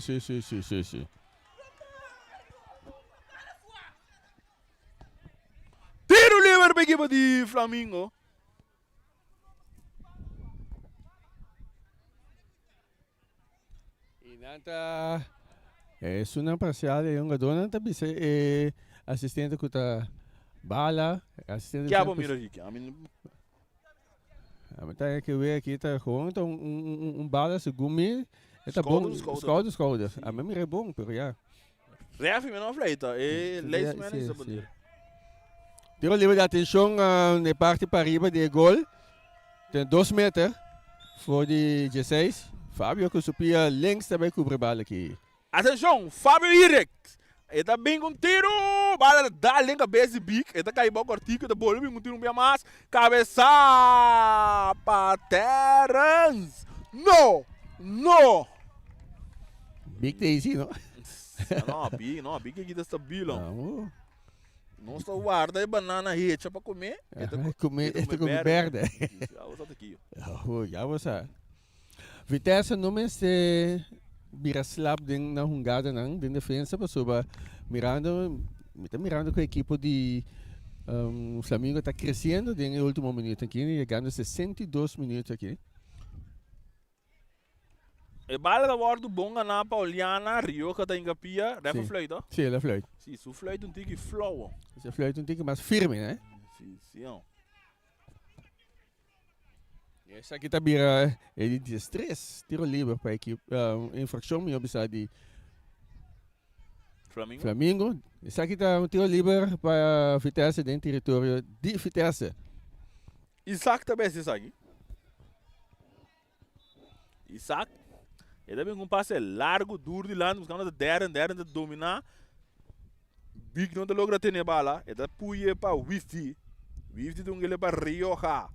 Tiro livre para a equipe de Flamengo. E nanta é uma parcial e um jogador nanta bisa assistente que tá bala, assistente. Que abo mira aqui. A meta que ver aqui tá com um bala se gumi, é bom, escolda. A mim é bom, pero já. Ref menor fleita, e leis menos a poder. Tiro livre de atenção na parte para riba de gol. Tem 2 metros. Voor de 16. Fábio que subia links também cobre bala aqui. Atenção, Fábio Irek. Ele tá bem com tiro. Bala dá linha cabeça de bico. Ele tá caindo com artigo da bola. Bem com tiro bem mais. Cabeça para Terence. No. Big Daisy, não? Não, big aqui desta bila. Não. Não está guarda e banana rede para comer. Comer merda. Já você. Vitesse não me se vira slap na jogada não, de defesa para soba mirando com a equipe de Flamengo está crescendo no último minuto aqui, chegando 62 minutos aqui. E bala da bordo bonga na Pauliana, Rio que tá em Capia, refa fluida? Sim, ela fluida. Sim, su fluida tique flow. Essa fluida tique mais firme, né? Sim. Essa aqui tá vira ele diz 3 tiro livre para a equipe, infração minha bisa de Flamengo. Essa aqui tá tiro livre para Vitesse dentro do território de Vitesse. Isaac também é aqui. Isaac. Ele também com um passe largo, duro de lado, buscando a Darren de dominar. Big não logra ter a bala. Ele puia para Wifty. Wifty tem ele para Rioja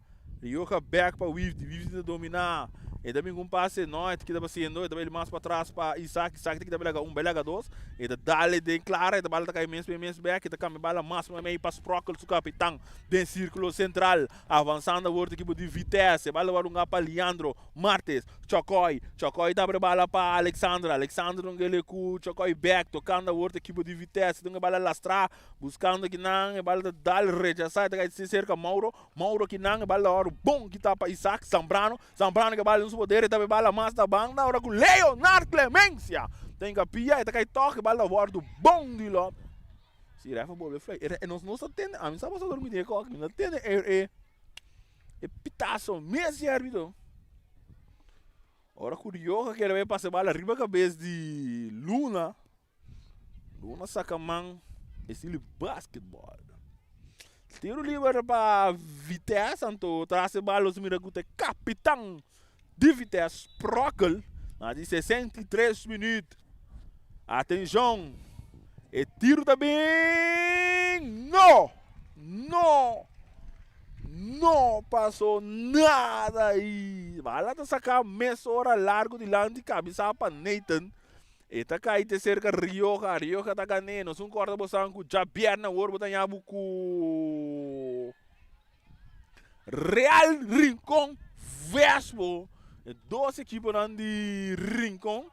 back para Wifty de dominar. Ele também com um passe noite que estava sendo, ele também mais para trás para Isaac tem que dar um belega 2. Ele dá-lhe de clara, ele bala tá caindo imenso back, ele cai bala máximo meio para Sprockle, o capitão, do círculo central, avançando a outra equipe de Vitesse, bala para para Leandro Martes, Chocói dá para bala para Alexandra não ele com Chocói back, tocando a outra equipe de Vitesse, tem que bala lastrar, buscando que não, bala dá-lhe rechaçar, tá se cerca Mauro que não, bala hora bom que tá para Isaac, Zambrano que bala poder e também bala mais da banda, agora com Leonardo Clemência tem capia, e tá cai toque, bala bordo bom de lá. Se refa bola flay, não está tendo, a mim sabe só dormir de coque, não tem é pitaço, mesmo árbitro. Agora curioso que ele vai passar bala arriba a cabeça de Luna saca mão, estilo basquetebol. Tiro livre para Vitesse, então traz a bala os miragutes capitão de Vitesse, Sprockle, de 63 minutos. Atenção, e tiro também, não passou nada aí. Vai lá sacar meia hora largo de lá de cabeça para Nathan. E tá caindo cerca Rioja tá ganhando, um corta bosanco, já perna o orbo tá com Real Rincón Vespo. 12 equipes de Rincón.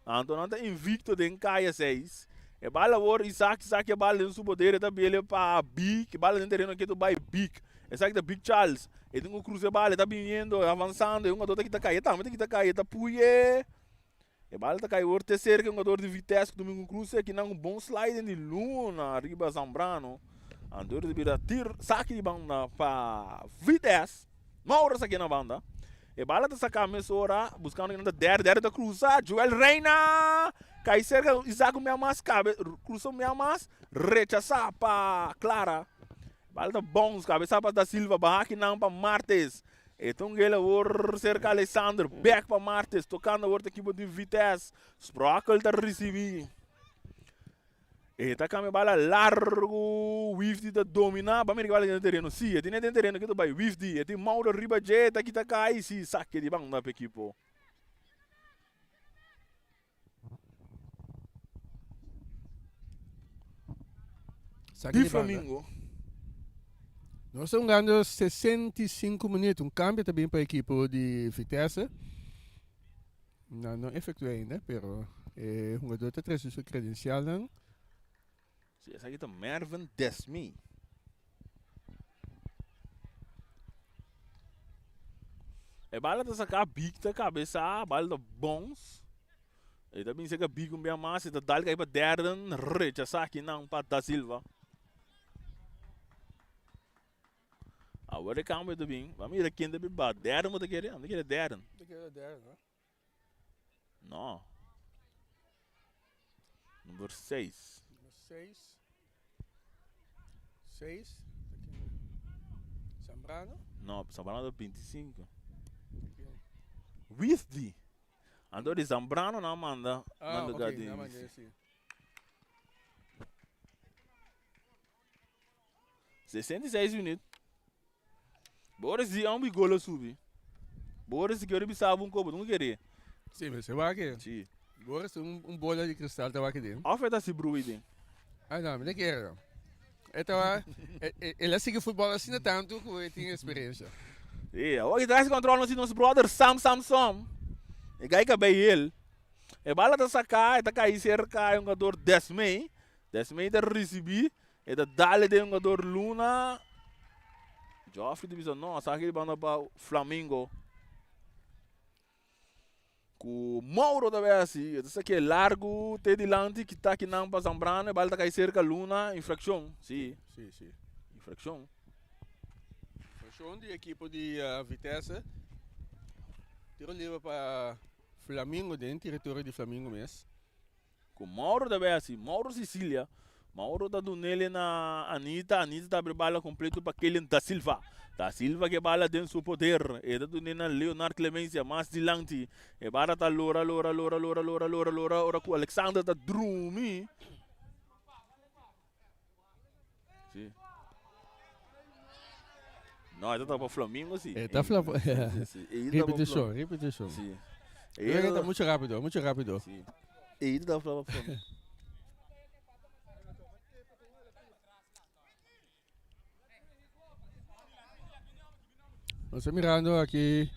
Então não tá invicto de Caia 6. E bala agora Isaac é bala no seu poder, tá bele para Big, bala no terreno aqui do Bay Big. Isaac da Big Charles. E tem um cruze bala, tá vindo, avançando, e um jogador que tá caindo, tá puie. E bala tá caindo, terceiro que um jogador de Vitesse, que domingo cruze aqui não um bom slide de Luna, arriba Zambrano. Então ele vira tiro, saque de banda para Vitesse. Mauro aqui na banda. E bala tá sacando a mesora, buscando ainda der da cruza, Joel Reina, cai cerca, Isaac meia mais, cruza meia mais, rechaçar para Clara. Bala tá bons, cabeça para da Silva, barraque não para Martes. Então ele vai cerca Alessandro, back para Martes, tocando a outra equipe de Vitesse, Sprockle tá recebendo. Eta kami bala largo, Wifdi da domina, ba meri bala dentro terreno, sim, eti dentro terreno que tu vai Wifdi, eti Mauro riba jeta que tá cai, sim, saque de bang na equipo. De Flamengo. Nós estamos ganhando 65 minutos, cambio também para a equipe de Vitesse. Não efetuei ainda, pero o jogador está trazendo sua credencial. Sim, essa aqui tá Mervin Desmi. É bala da sacar big da cabeça, bala da bons. E também se que big bem massa, da dal que para Darren recha saque não para da Silva. Agora é câmbio também. Vamos ir aqui ainda bem bad. Darren não quer, não quer Darren. Não quer Darren, não. Número 6. Número 6. 6. Zambrano? Não, Zambrano é 25. Wifdi. Andou de Zambrano não manda. Ah, manda ok, não manda sim. 66 minutos. Bora se um bigolo subir. Bora se quer bisar um copo, não querer. Sim, mas você vai aqui. Sim. Agora se bola de cristal tá aqui dentro. Afeta se bru aí. Ah, não, não quero. Então, ele assim que futebol assim tanto que ele tem experiência. Sim, hoje traz controle no nosso brother Sam. E gai que bem ele. E bala da sacar, tá cair cerca um jogador Desmei da receber, e da dale de um jogador Luna. Joffrey divisão não, sabe que ele banda para Flamengo. Com Mauro também assim, isso aqui é largo, tem de lante que tá aqui não para Zambrano, e bala tá cair cerca Luna, infração, sim. Sim. Infração. Infração de equipe de Vitesse. Tiro livre para Flamengo dentro, território de Flamengo mesmo. Com Mauro também assim, Mauro Sicília. Mauro tá dando nele na Anitta tá abrindo bala completo para aquele da Silva. Da Silva que bala dentro do seu poder. E tá dando na Leonardo Clemência, mais de lanti. E bala tá lora, ora com Alexander tá drumi. Sim. Não, ele tá para Flamengo, sim. Tá Flamengo. Repetição. Sim. Ele tá muito rápido. Sim. Ele tá para Flamengo. Nós estamos mirando aqui.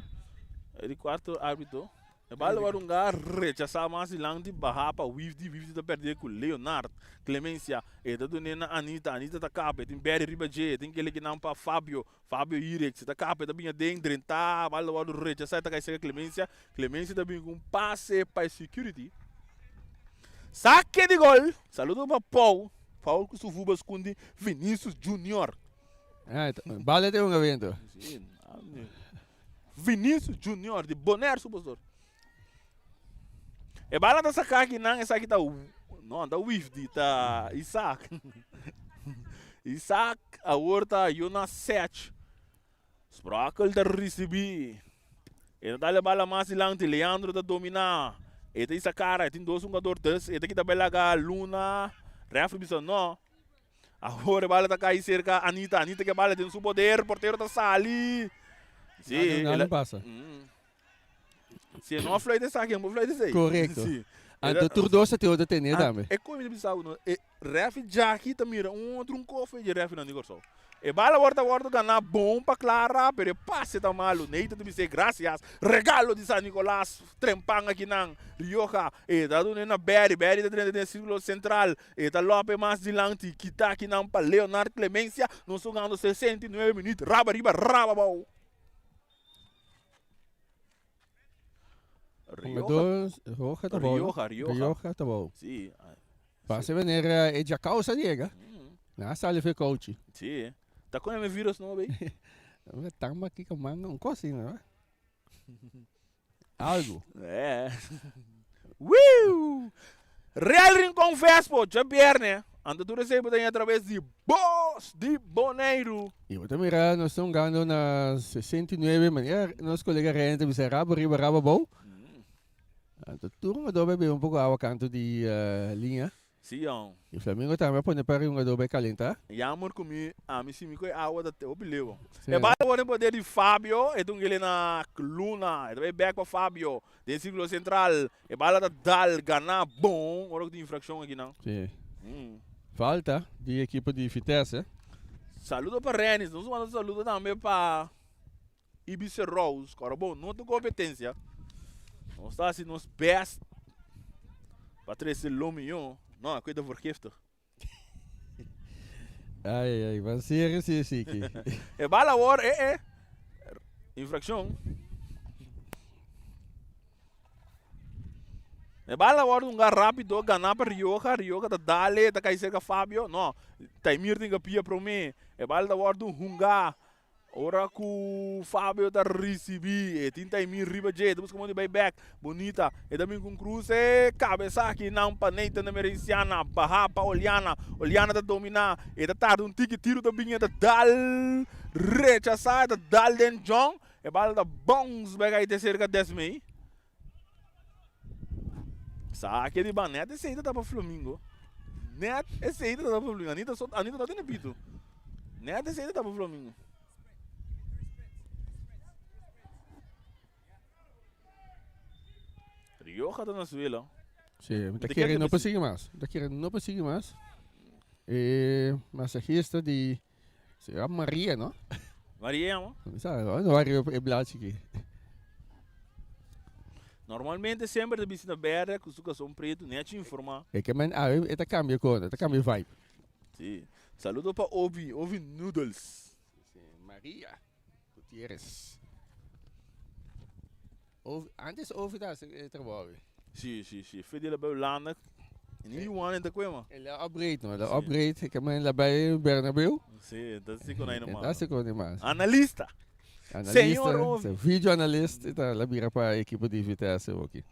Ele quarto árbitro. E bala para um lugar rechazar mais de lanti barra para Wifdi tá perder com Leonardo Clemência. E tá dando na Anitta tá capa, tem Berry Ribaje, tem aquele que não para Fábio Irex, tá capa, tá bem dentro, tá bala para rechazar tá caindo Clemência tá bem com passe para security. Saque de gol. Saludo para Paul que suvuba esconde Vinícius Júnior. Bala de evento. Sim. Vinícius Júnior de Bonaire, supostor. E bala da sacar aqui não, essa aqui tá não, tá Wifdi, tá Isaac. Isaac, a outra Jonas 7. Sprakel da receber. E dá a bala mais lente, Leandro da dominar. E tem essa cara, tem dois jogadores, e tem que tá bela Luna, refri bisão não. Agora a bala tá cair cerca, Anitta que a bala tem seu poder, porteiro tá sali. Sim, não passa. Se não flui dessa aqui, não flui dessa aí. Correto. Então tudo doce tem outra tenida também. É como ele pensava, não? E ref já aqui tá mira, outro cofre de ref não digo só. E bala volta ganhar bom para Clara, pero passe tá malo, neita de dizer graças, regalo de San Nicolás, trempanga aqui não, Rioja, e tá dando na Berry tá dentro do círculo central, e tá Lope mais de lante, que tá aqui não para Leonardo Clemência, não são ganhando 69 minutos, raba, bau. Rioja tá bom. Rioja tá bom. Sim. Passa venir é de causa diega. Na sala foi coach. Sim. Tá com o vírus não bem? Tamba aqui com manga um cocinho, não é? Algo. É. Real Rincón Vespo, Jean-Pierre, né? Anda tudo sempre tem através de Boss de Boneiro. E eu também nós estamos ganhando na 69, maneira nosso colega Rente me será raba bom. Então turma do bebê um pouco ao canto de linha. Sim, ó. E Flamengo também pode para um adobe calentar. E amor comigo, me sim, me coi água da teu bilhão. Sim, É bala o poder de Fábio, é um ele na coluna, é também back para Fábio, de ciclo central, é bala da Dal, Gana, bom, ora que tem infração aqui não. Sim. Falta de equipe de Vitesse. Saludo para Rennes, nós vamos saludo também para Ibiza Rose, cara, bom, não tem competência. Nós está assim nos best para trazer Lomion, não, a coisa vergiftig. Ai, vai ser esse aqui. É bala hora, infração. É bala hora um lugar rápido, ganhar para Rioja da Dale, da Kaiser com Fábio, não, Taimir tem que pia para mim. É bala hora um Hunga, ora que o Fábio tá recebi, tem Taimir riba de, depois como de back, bonita, e também com Cruz, cabeça aqui não paneta na Merenciana, barra para Oliana da dominar, e da tarde um tique tiro da binha da Dal, rechaçar da Dal den John, é bala da bons bega aí de cerca de 10 mei. Saque de baneta, esse ainda tá para Flamengo. Net, esse ainda tá para Flamengo. Anitta tá tendo pito. Net, esse ainda tá para Flamengo. Rioja tá na Suela. Sim, está querendo não conseguir mais. Está querendo não conseguir mais. Massagista de... Será Maria, não? Maria, não? Não, é Blatch aqui. Normalmente sempre de piscina verde, com sucação preto, nem te informar. É que man, tá cambia conta, tá cambia vibe. Sim. Saludo para Ovi Noodles. Sim, Maria Gutierrez. Antes Ovi da trabalho. Sim. Fede la Beulanda. E nem o ano ainda com ele. Ele upgrade, não? Ele upgrade, que man lá bij Bernabeu. Sim, tá se conhece mais. Tá se conhece mais. Analista. Analista, vídeo analista, tá lá vira para a equipe de Vitesse aqui.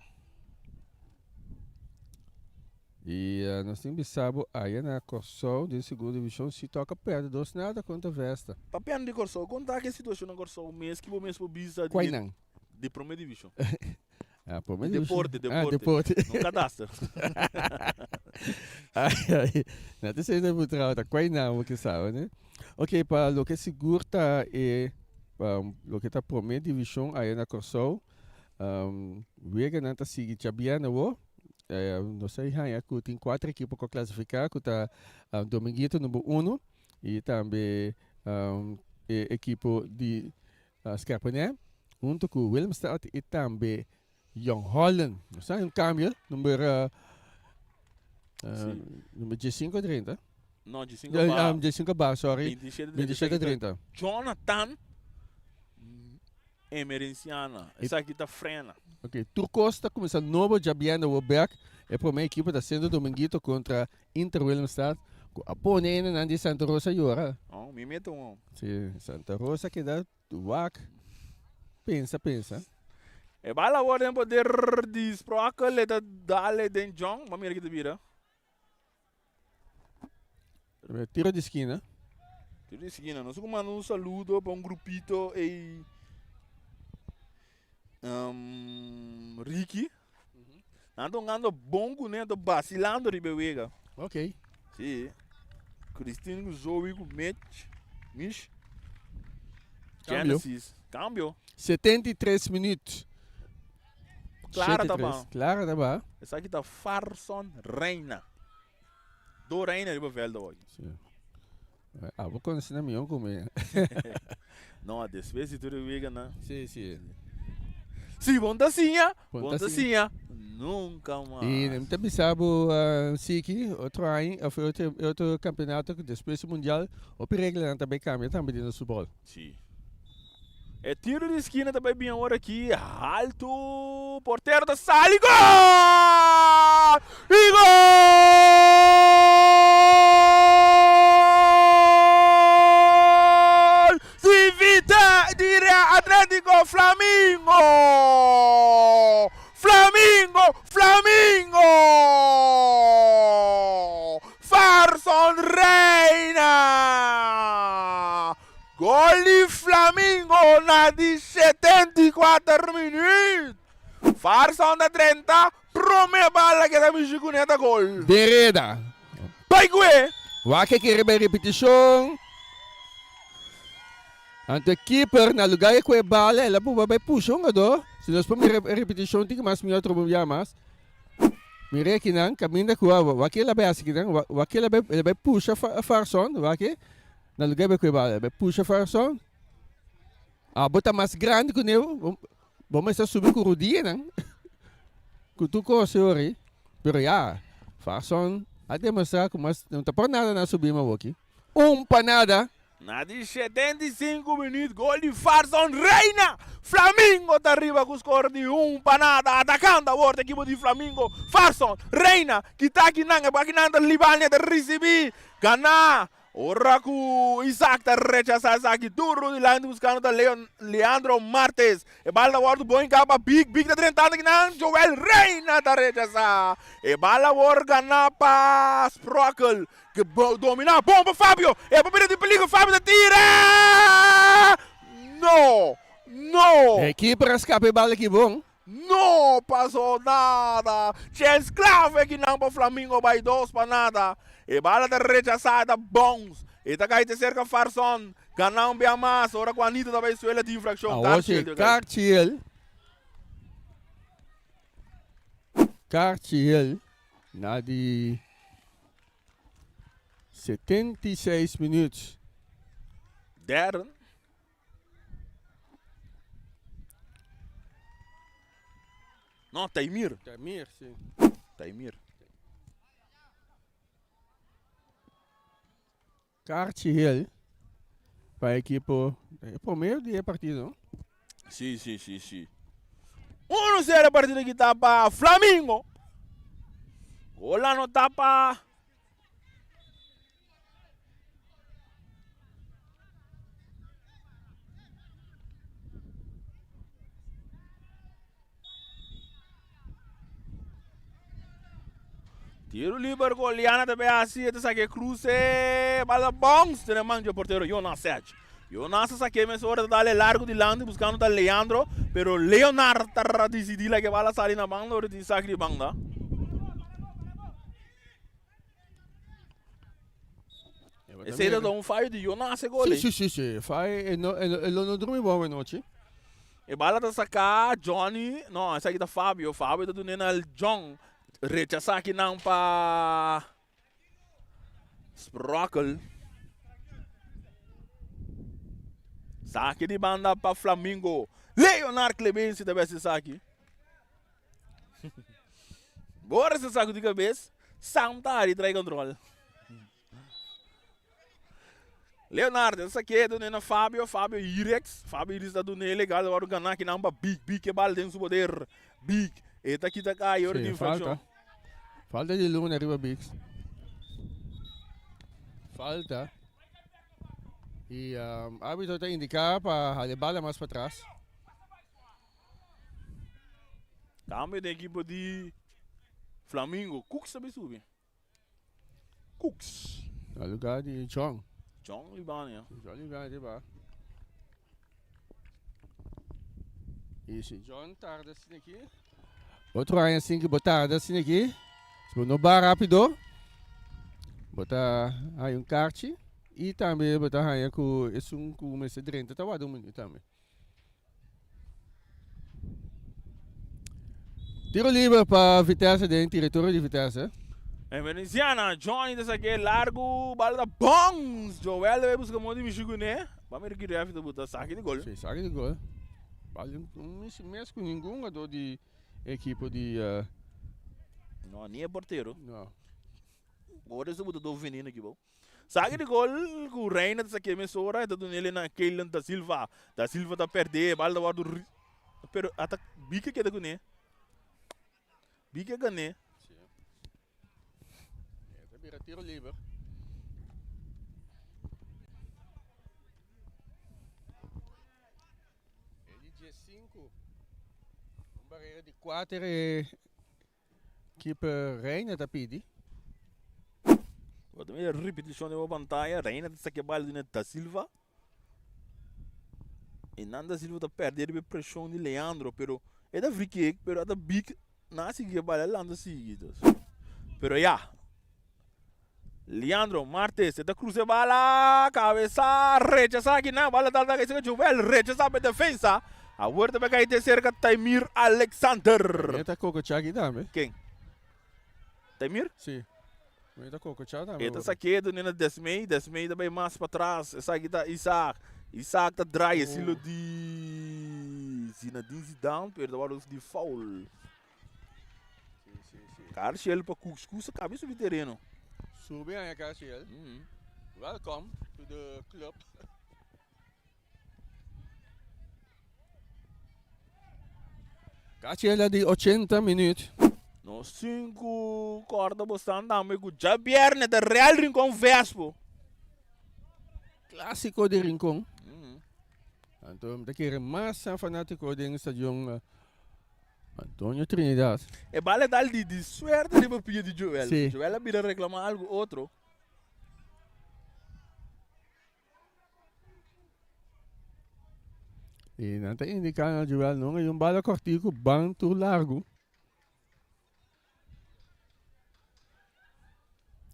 E nós temos sábado aí na Corsol de segunda divisão se toca perto dos nada contra Vesta. Papiano de Corsol, contar que a situação na Corsol mês que o mês por bisa de primeira divisão. Primeira Deporte. Deporte. No cadastro. Não tem certeza por trás, tá quase não, o que sabe, né? Ok, para o que segura é lo que está primeira divisão aí na Corsol, Vega não está seguindo Chabiana, não sei, tem 4 equipes que classificar, que está Dominguito número 1 e também equipe de Scarpané, junto com Willemstad e também Young Holland. Não é um câmbio, número 15 ou 30? Não, de 5 bar. De 5 bar, sorry. 27 a 30. Jonathan Emerenciana. Essa aqui tá frena. Ok, Turcosta começa novo, Jabiana Woberg. É para a minha equipe da sendo Dominguito contra Inter Willemstad. A ponena na de Santa Rosa Jora. Oh, me meto um. Sim, Santa Rosa que dá wak. Pensa. É bala agora poder desproca leta dale den John, mas mira que te vira. Tiro de esquina. Nós mandamos um saludo para um grupito e Ricky. Ando bom com ele, vacilando de bebega. Ok. Sim. Cristina Zoe com Mitch. Genesis. Câmbio. 73 minutos. Clara tá bom. Clara tá bom. Essa aqui tá Farson Reina. Do Reina de Bevelda hoje. Vou conhecer na minha comer. Não, desse vez se tu liga, né? Sim. Sim, Bontacinha. Nunca mais. E também sabe, Siki, outro campeonato que depois do Mundial, o regra também cambia também no futebol. Sim. É tiro de esquina também bem agora aqui. Alto. Porteiro da sala e gol! E gol! Civita dire Atlético Flamengo! Flamengo! Farson Reina! Gol de Flamengo na de 74 minutos! Farson da 30, Rome bala que da Michigan neta gol. Derrida. Vai gue. Wake que rebe repetição. Ante keeper na lugar que bala, ela vai puxar um do. Se nós pomos repetição, tem que mais melhor trabalhar mais. Mire que não, caminha com a wake ela vai assim não, wake ela vai puxar a farson, wake. Na lugar que bala, vai puxar a farson. A bota mais grande que eu. Vamos subir com o rodinha, não? Com tu coisa, ori. Pero já, farson. A demonstrar que não está por nada na subir uma aqui. Panada. Na de 75 minutos, gol de Farson Reina. Flamengo tá arriba com o score de panada. Atacando a outra equipe de Flamengo. Farson Reina, que tá aqui na Libânia de receber. Gana. Ora com Isaac tá rechazando aqui. Duro de lá buscando da Leandro Martes. E bala o bom em capa. Big tá tentando aqui na Joel Reina tá rechazando. E bala o gana para Sprockle. Que domina a bomba, Fábio. É para perder de perigo, Fábio da tira. No. Equipe para escapar bala aqui bom. Não passou nada. Chance clave que não para Flamengo vai 2 para nada. E bala da rechazada, bons. E tá caindo cerca Farson. Ganão bem mais. Ora com a Anitta também suela de infração. Cartiel. Na de 76 minutos. Darren. Não, Taimir, sim. Taimir. Cartiel. Para a equipe. É o primeiro dia partido, não? Sim. 1-0 a partida que tá para Flamengo. Gol lá no tapa. Tiro livre, goleana também assim, esse saque cruze, bala bons, tem manga o porteiro Jonas Sete. Jonas saque mas hora dale largo de lande buscando da Leandro, pero Leonardo tá decidindo que bala sair na banda, hora de saque de banda. Esse é um falho de Jonas gol. Sim. Ele não dorme bom a noite. E bala tá sacar Johnny, não, esse aqui tá Fábio tá dando al John. Rechazar aqui não para Sprockle. Saque de banda para Flamengo. Leonardo Clemense também se saque. Bora esse saco de cabeça. Santari trai controle. Leonardo, essa aqui é do Nena Fábio Irex. Fábio Irex está do Nena legal. Agora o Ganá que não para Big que bala dentro do poder. Big. Eta aqui tá caindo de infração. Falta de Luna arriba Bix. Falta. E o árbitro está indicando para a bala mais para trás. Câmbio da equipe de Flamengo. Cooks também sube. Cooks. No lugar de John. John Libânia. John Libânia. E se John tarda assim aqui. Outro aí assim que botar assim aqui. Se no bar rápido. Botar aí kart. E também botar aí com esse com esse drente. Tá guardando um minuto também. Tiro livre para Vitesse dentro, diretor de Vitesse. É Veneziana, Johnny dessa aqui largo, bala da bons. Joel vai buscar um monte de Michigan, né? Vamos ver que deve botar saque de gol. Sim, saque de gol. Não se mexe com nenhum jogador de equipe de... Não, nem é porteiro. Não. Agora esse botou do veneno aqui, bom. Saque de gol, o Reina dessa aqui, mas ora, tá dando ele na Keilan da Silva. Da Silva tá perder, bala da guarda. Pero, até bica que é da Guné. Bica Gané. Vira tiro livre. Ele dia 5. Barreira de 4 e equipe Reina da Pidi. Vou também repetição de uma pantalla. Reina dessa que bala da Silva. E Nanda Silva tá perdendo a pressão de Leandro, pero é da free kick, pero é da big não sigue bala lando seguidos. Pero ya. Leandro Martes, da cruza bala, cabeça, rechaza aqui na bala da que Joel, rechaza a defesa. A vuelta vai cair de cerca Taimir Alexander. Está cocochá aqui também. Quem? Taimir? Sim. Está cocochá também. Eta saquedo nena Desmei também mais para trás. Essa aqui tá Isaac. Isaac tá dry, estilo de Zinedine Zidane, perdão, agora de foul. Cara, ele para cuscuz, cabeça do terreno. Sube aí, Cassiel. Welcome to the club. Cassiel é de 80 minutos. No 5 corda bastante amigo. Já vierne de Real Rincón Vespo. Clássico de Rincón. Então, daqui mais fanático do estádio Antônio Trinidad. É vale dar de suerte de papia de Joel. Sim. Joel vira reclamar algo outro. E não está indicando Joel não é bala cortico, banto largo.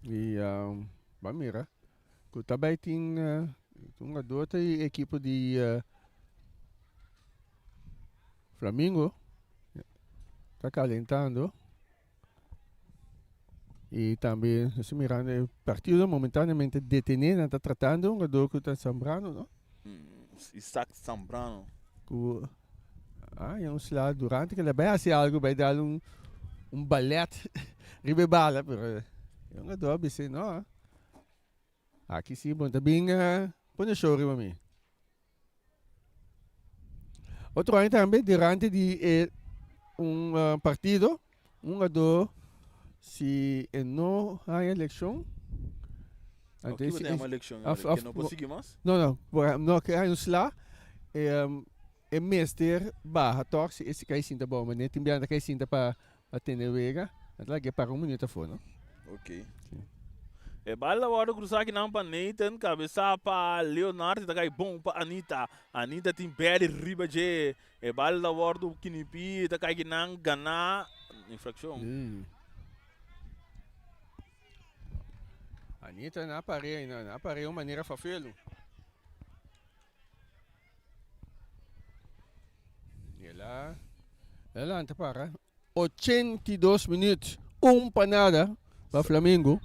E vamos mirar. Que também tem uma outra equipe de Flamengo. Está calentando. E também, se mirando, o partido momentaneamente detenido, está tratando um jogador que está Zambrano, não? Isaac Zambrano. É um slide durante que ele vai fazer algo, vai dar balete, ribebala, mas é um jogador, assim, não? Aqui sim, bom, também, põe o show, para mim. Outro ano também, durante de partido, um jogador, se não há eleição, O que tem uma eleição? Que não conseguimos? Não, que há um slá, é mestre barra torce, esse cai cinta bom, mas nem tem bem cai cinta para atender o ega, até que para minuto fora, ok. É bala agora cruzar aqui não para Nathan, cabeça para Leonardo, tá cai bom para Anita. Anita tem pele riba de. É bala agora do Kinipi, tá cai que não ganhar infração. Anita na parede uma maneira fafelo. Ela anta para 82 minutos, panada para Flamengo.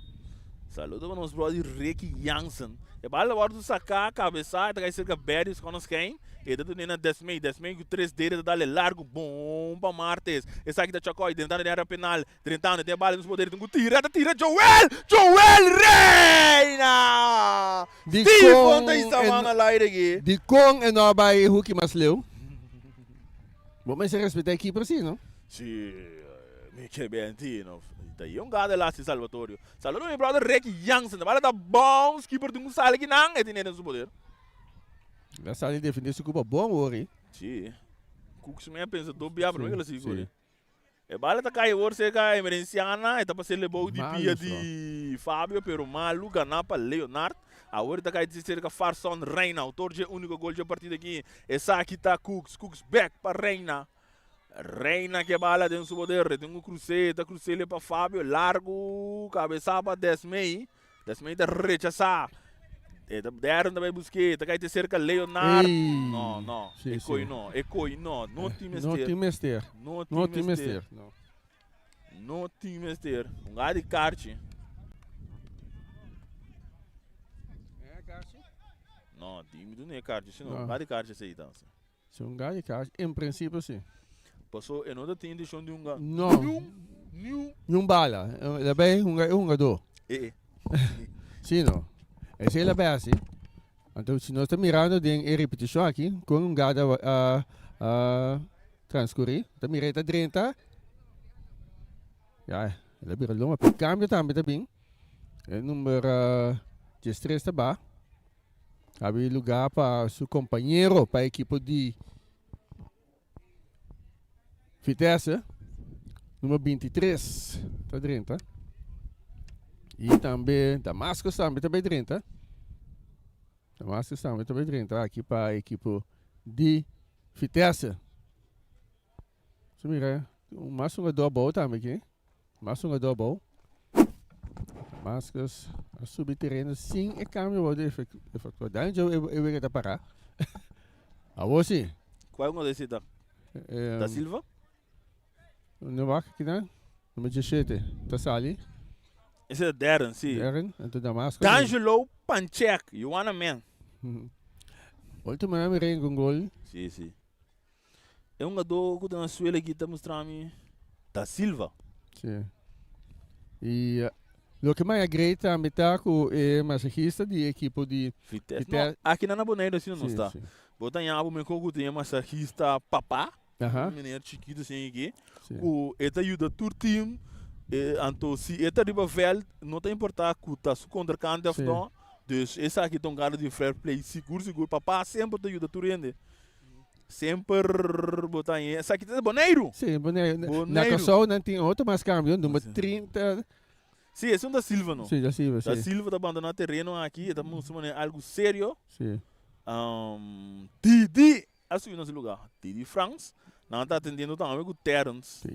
Saludo para nosso brother Ricky Jansen. É bala agora do sacar, cabeça, tá cai cerca Beres com nós quem? E da nena Desmei com 3 dedos, dá largo, bom para Martes. Essa aqui da Chacói, tentando na área penal, tentando, tem bala nos poderes, tira, Joel Reina! Steve, onde está a lá aqui? De com e não vai Hulk Masleu. Vamos respeitar a equipe assim, não? Sim, me que bem, não. Daí gado lá se Salvatore. Saludo meu brother Ricky Jansen, bala tá bom, skipper de sala aqui não, é tem no poder. La sala defender se culpa bom ori. Sim. Cooks me pensa do biabro, não é que ela segura. É bala tá cai hoje seca emergenciana, tá para ser levou de pia de Fábio, pero malu ganhar para Leonardo. A hora tá cai de cerca Farson Reina, autor de único gol de partida aqui. Essa aqui tá Cooks back para Reina. Reina que bala tem seu poder, tem cruzeiro para Fábio, largo, cabeça para Desmei tá rechazar. Deram também busquei, tá cai de cerca Leonardo. Não, Ecoi não, não tem mester. Não tem mester. Um gado de kart. É kart? Não, time do não é kart, senão um gado de kart esse aí então. Se um gado de kart, em princípio sim. Passou, eu não tenho deixado de um gado. Não bala, é bem um jogador. Sim, não. Esse é a base. Então, se nós estamos mirando em repetição aqui, com gado a transcorrer, estamos mirando a 30. Ele vira longa, mas cambia também. O número 13 está bom. Havia lugar para seu companheiro, para a equipe de Vitesse, número 23, está 30. E também Damasco também 30. Damasco também 30. Aqui para a equipe de Vitesse. Você mira, mais um jogador também aqui. Mais um jogador. Máscaras, a subterrâneo, sim, é câmbio, pode efetuar. Daí eu vou que parar. A você? Qual é o desse da Silva? Não vai aqui, né? Número 17, tá sali. Esse é Darren, sim. Darren, então da máscara. D'Angelo Panchek, you want a man? Último nome rei com gol. Sim, sim. É um jogador que tem uma suela aqui, tá mostrando da Silva. Sim. E o que mais agreta a metade é massagista de equipe de Vitesse. Não, aqui na Boneira assim não está. Botar em abo, meu coco tem massagista papá. Menino chiquito assim aqui. O eta ajuda todo time. Então se eta riba vel, não tem importar que tá su contracante of então. Dus essa aqui tem um cara de fair play seguro. Papá sempre te ajuda tudo rende. Sempre botar em essa aqui é Boneiro. Sim, Boneiro. Na Corsol não tem outro mais câmbio, número 30. Sim, esse é um da Silva, não? Sim, da Silva, sim. Da Silva tá abandonando terreno aqui, tá mostrando algo sério. Sim. Didi, assumiu nesse lugar. Didi France, não tá atendendo também com o Terence.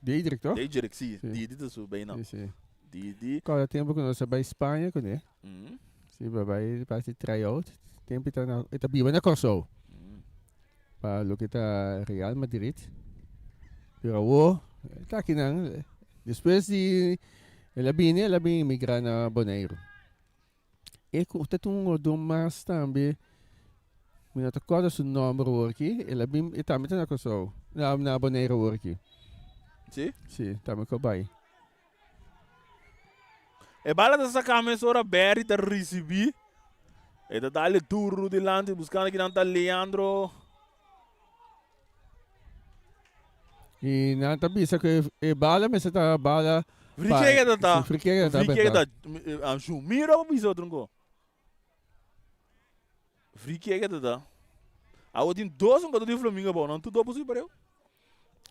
Diedrich, toch? Diedrich, sim. Didi tá bem, não. Sim. Didi. Qual é o tempo que nós vai Espanha, né? Sim, vai fazer tryout. Tempo tá na, tá bem na Corsol. Para o que tá Real Madrid. Pero tá aqui não. Depois de ela bem migrar na Boneiro. E curta um mais também. Não te acorda seu nome aqui. Ela bem também tá na Corsol. Na Boneiro aqui. Sim? Sim, também com vai. E bala dessa camisa ora Berry tá recebi. E tá dali duro de lante buscando aqui não tá Leandro. E não tá bisa que é bala, mas tá bala. Friquega tá. Friquega tá. A Jumira ou bisa outro? Friquega tá. A outra dois jogadores de Flamengo bom, não tudo possível para eu.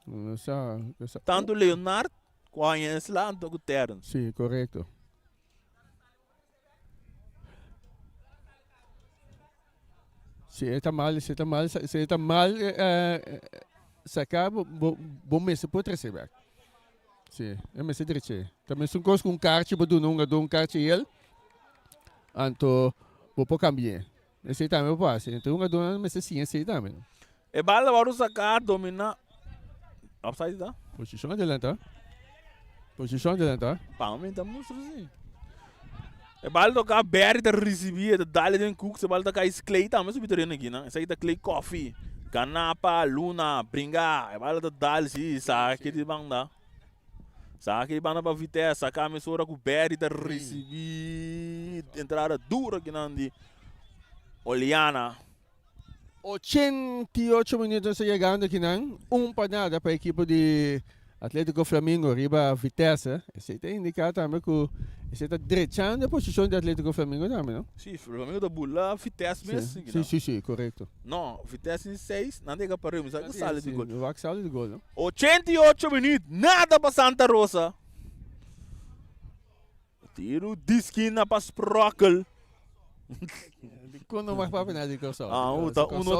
Não sabe. Tanto Leonardo conhece lá então o Terence. Sim, correto. Se tá mal, sacar, bom mês pode receber. Sim, é mês direito. Também são coisas com carte, vou dar um carte ele. Então, vou cambiar. Esse também passa. Então, uma dona, mas assim, esse também. E bala agora sacar domina. Upside da? Posição adelante. Posição adelante. Pá, mas tá mostrando assim. E bala tocar Berry tá receber, tá dali dentro cook, se bala tocar Clay também subterrâneo aqui, né? Esse aí tá Clay Coffee, Canapa, Luna, Bringa, e bala tá dali, sim, saque de banda. Saque de banda pra Vitesse, sacar a emissora com Berry tá receber, entrada dura aqui na de Oliana. 88 minutos chegando aqui, não? Panada para a equipe de Atlético Flamengo, riba Vitesse. Esse está indicado também que esse está direitando a posição de Atlético Flamengo também, não? Sim, o Flamengo da Bula, Vitesse mesmo. Sim, correto. Não, Vitesse em 6, não tem que parar, mas é que sala de gol. Vai que sala de gol, não? 88 minutos, nada para Santa Rosa. Tiro de esquina para Sprockle. Quando mais para nada de Corsol.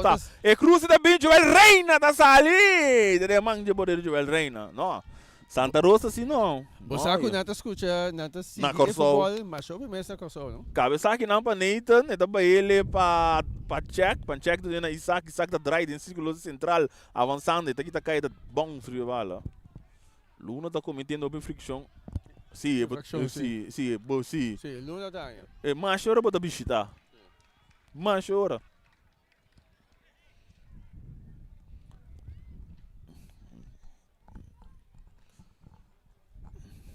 Tá. E cruz também Joel Reina da sali. Deve manjar de poder Joel Reina, não? Santa Rosa sim não. Você sabe que não escuta, não se na Corsol, mas eu mesmo na Corsol, não? Cabeça aqui não para Nathan, então para ele para check do na Isaac tá drive em círculo central avançando, está aqui tá caída bom frio bala. Luna tá cometendo uma fricção. Sim, Luna tá. É mais hora para bichita. Mais hora.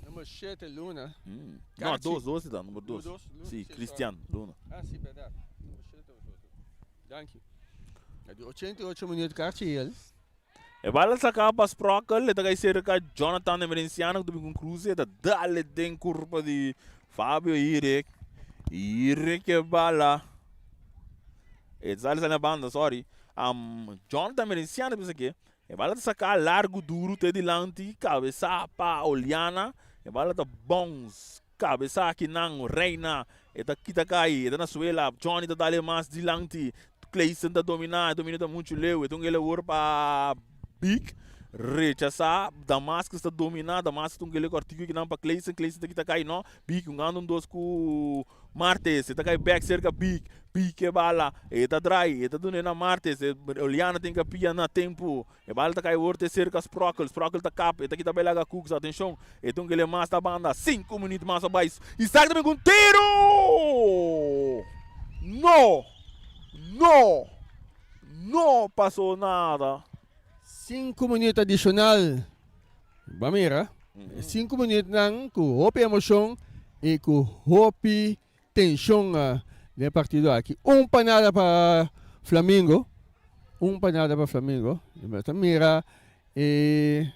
Número 7, Luna. Não, 12 dá, número 12. Sim, Cristiano, Luna. Ah, sim, verdade. Número 7 é o outro. Danke. É de 88 minutos, Cartier. E bala sacar para Sprockle, ele está cerca Jonathan Emerenciano, que também com Cruz, ele dá-lhe den curva de Fábio Irek. Irek é bala. Ele sai na banda, sorry. Jonathan Emerenciano, pensa que e bala sacar largo, duro, te dilante, cabeça para Oliana, e bala tá bons, cabeça aqui não, Reina, e tá aqui tá cai, e tá na suela, Johnny tá dali mais dilante, Clayson tá domina muito leu, então ele ouro para Big, rechaçar, Damasco está dominando, Damasco tem aquele cortico que não para Cleison está cai não, Big um ando dos com Martes, está cai back cerca Big que bala, está dry, está dando na Martes, Oliana tem que pia na tempo, e bala está cai orte cerca Sprockle está capa, está aqui tá bela Cooks, atenção, então aquele mais da banda, 5 minutos mais abaixo, e sai também com tiro! Não passou nada. 5 minutos adicional. Bamira. 5 minutos nang com hope emoção e com hope tensão no partido aqui. Panada para Flamengo. Panada para Flamengo. Mas mira e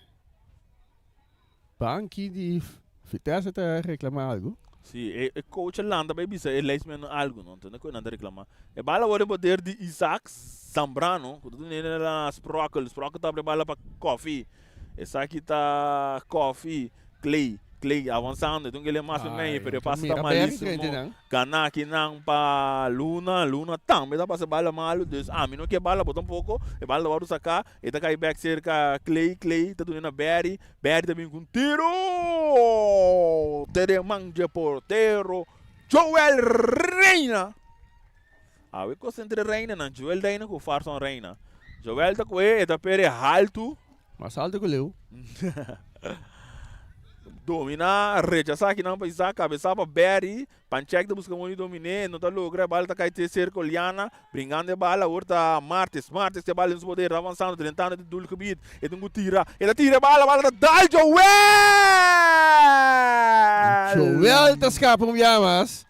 banque de Vitesse está reclamar algo. Sim, o coach Landa vai bisa ele mesmo algo não, então não reclamar. E bala o poder de Isaac Zambrano, quando ele na Sprockle tá bala para Coffee. Essa aqui tá Coffee, Clay avançando, então ele é mais bem, pero passa tá malíssimo. Kanaki não para Luna também dá para bala malo, não que bala botar um pouco, e bala vai sacar, e tá cai back cerca Clay tá dando na Barry também com tiro. Teremang porteiro Joel Reina. We concentre Reina não, Joel Reina com Farson Reina. Joel tá com ele, tá pere alto. Mas alto que leu. Domina, rechaçar aqui não para Isaac, cabeça para Barry, Panchek da busca muito dominar, não tá logra, bala tá cai terceiro Coliana, brincando de bala, outra Martes que bala nos poder avançando, tentando de dulce bit, e tem que tirar, ele tira bala da Dal Joel tá escapa mas.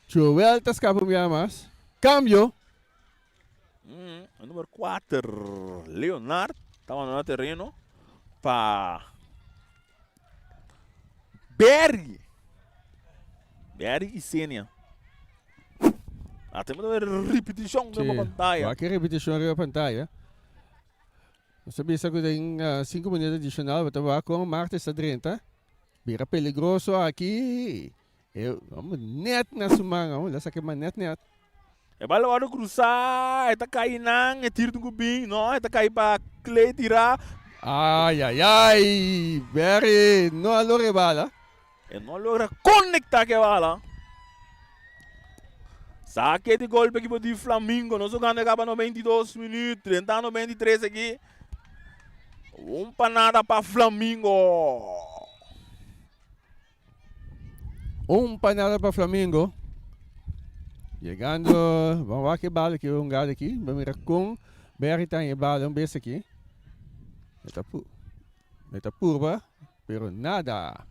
Joel tá escapa mas. Cambio. Número 4, Leonard, estava no terreno. Para Barry e Sênia. Temos uma repetição da pantalla. Aqui repetição da pantalla. Sabi sa ko din 5 minutos adicional, batawa com Martes sa 30. Bira peligroso aqui. Net na sumanga, lasa que net. E bala o cruzar, está caindo, e tiro do cubinho, não, está caindo para Clay tirar. Ai, Barry, não alore bala. E não logra conectar que bala. Saque de golpe aqui de Flamengo, nós jogando acaba no 22 minutos, tentando 23 aqui. Panada para Flamengo. Panada para Flamengo. Chegando, vamos ver que bala que um gado aqui, vamos ver com Barry tem bala beijo aqui. Meta purba, pero nada.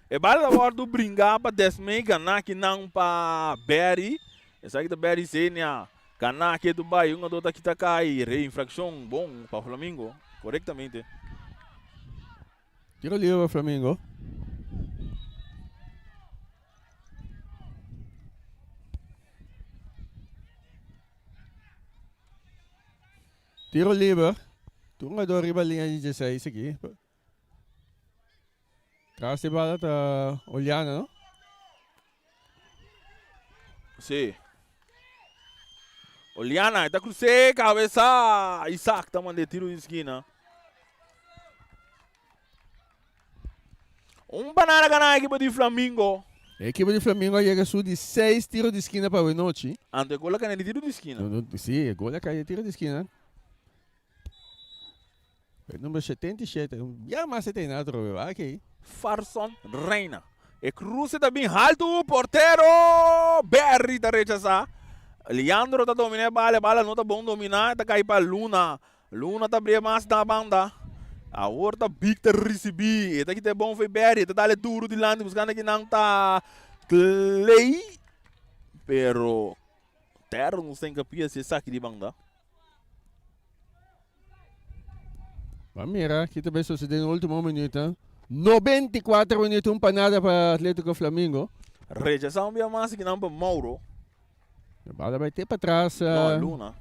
E bala agora do brincar para desmega na que não para Barry. Essa aqui da Barry Sênia. Cana aqui do Bahia, uma dota que tá cai, reinfração bom para Flamengo, corretamente. Tiro livre Flamengo. Tiro livre. Tunga do riba linha 16 aqui. Traz a bala tá olhando, não? Sim. Oliana, está cruzando, cabeça. Isaac está mandando tiro de esquina. Banana ganha a equipe de Flamengo. A equipe de Flamengo chega a de 6 tiros de esquina para a noite. Ante gola cai de tiro de esquina. Sim, gola cai de tiro de esquina. Número 77. Já mais 79, ok. Farson Reina. E cruza também alto o porteiro. Barry da rechaçar. Leandro está dominando a bala não está bom dominar, está caindo para Luna. Luna está abrindo mais da banda. A outra Big está recebendo. Está aqui tá bom foi Barry, está dando duro de lado, buscando que não está Clay. Pero Terra não tem capia se saque de banda. Vamos mirar, aqui também sucedeu no último minuto. 94 minutos, panada para Atlético Flamengo. Rechação bem mais que não para Mauro. A bala vai ter para trás. Não, Luna.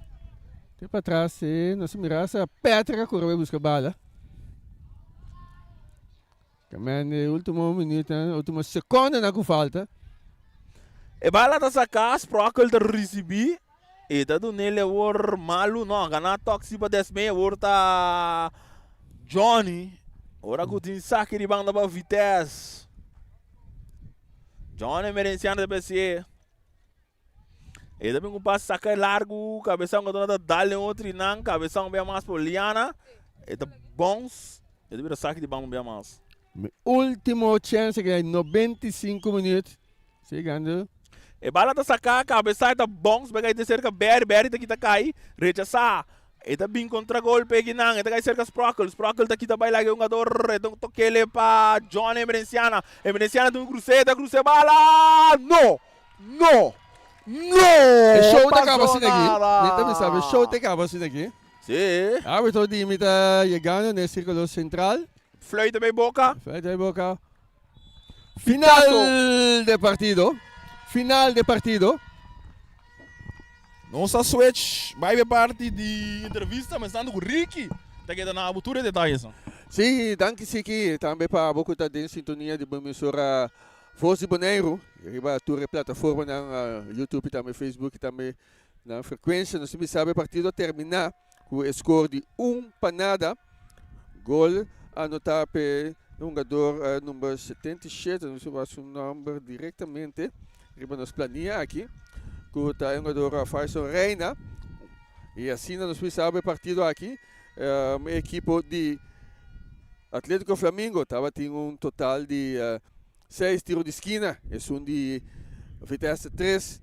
Ter para trás, nossa mirada, Petra correu buscar a bala. Também no último minuto, última segunda na que falta. E bala está sacar, Sprockle está receber. E tá do nele war malu não, ganhar toque para 10 meia war tá Johnny. Ora que tem saque de banda para Vitesse. Johnny merenciando de PC. E também com passo sacar largo, cabeção que dona dá-lhe outro não, cabeção bem mais poliana. E tá bons. E depois saque de banda bem mais. Último chance que é 95 minutos. Chegando. E bala tá sacar, cabeça tá bons, pega de cerca Berry tá aqui tá cai, rechaçar. E tá bem contra golpe aqui não, e tá cai cerca Sprockle tá aqui tá baila que um jogador, então toque ele para Johnny Emerenciana tem um cruzeiro bala, no, É show da passou cabeça daqui. nada. Também sabe, show da cabeça daqui. Sim, Árbitro de imita chegando no círculo central. Fleury também boca. Feita de boca. Final de partido. Final de partido. Nossa switch, vai ver parte de entrevista, mas estando com o Ricky, tá aqui na abertura de detalhes. Sim, danke Siki. Também para você estar em sintonia de uma emissora Voz de Bonaire. Riba a plataforma na YouTube, também Facebook, também na frequência. Nós sabemos partido terminar com o score de 1-0. Gol anotar para o jogador número 77, não sei se o número diretamente. Riba nos planilha aqui. Com o jogador Faison Reina. E assim nós sabemos partido aqui. A equipe de Atlético Flamengo tinha um total de 6 tiros de esquina. É um de Vitesse 3.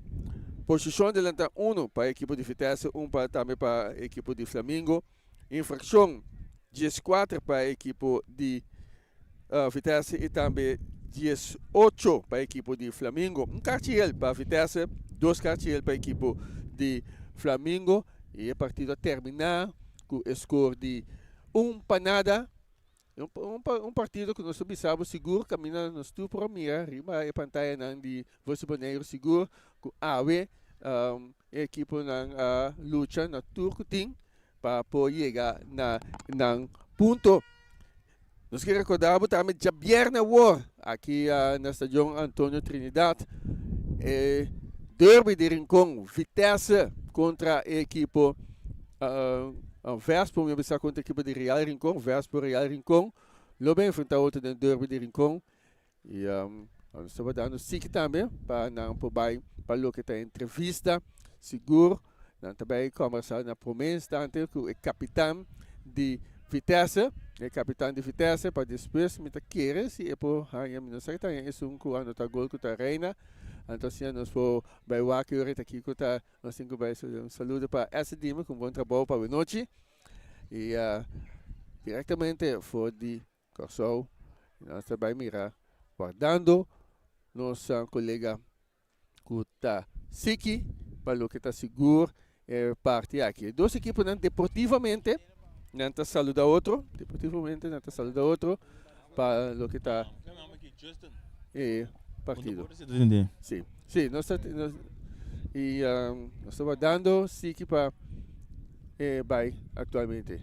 Posição de lenta 1 para a equipe de Vitesse, 1 também para a equipe de Flamengo. Infração 14 para a equipe de Vitesse e também 18 para a equipe de Flamengo. Um cartão para a Vitesse, 2 cartões para a equipe de Flamengo. E a partida terminar com o score de 1-0. Um partido que nós sabemos seguro, caminha nos tu para mira, rima a pantalha de Voz de Bonaire seguro, com a equipe na luta na turco tem para poder chegar na ponto. Nós queremos recordar também que viernes war aqui na Estadio Antônio Trinidad, derby de Rincón, Vitesse contra a equipe Vespo, eu pensava contra a equipe de Real Rincón, Vespo Real Rincón, logo enfrentar outro no derby de Rincón. E nós estamos dando SIC também, para não poder para o que está entrevista, seguro, não também conversar na promessa, tanto com o capitão de Vitesse, para depois me querer se é por aí não sei tá é um que anota gol com a Reina. Então, assim, nós vamos vai o aqui aqui com a nós temos um saludo para essa dima com bom trabalho para a noite. E diretamente for de Corsol, nós também mirar guardando nossa colega Kuta Siki para o que está seguro parte aqui. Duas equipes deportivamente não está saluda outro, deportivamente não está saluda outro para o que está partido. Sim, sim, nós estamos dando Siki para vai atualmente.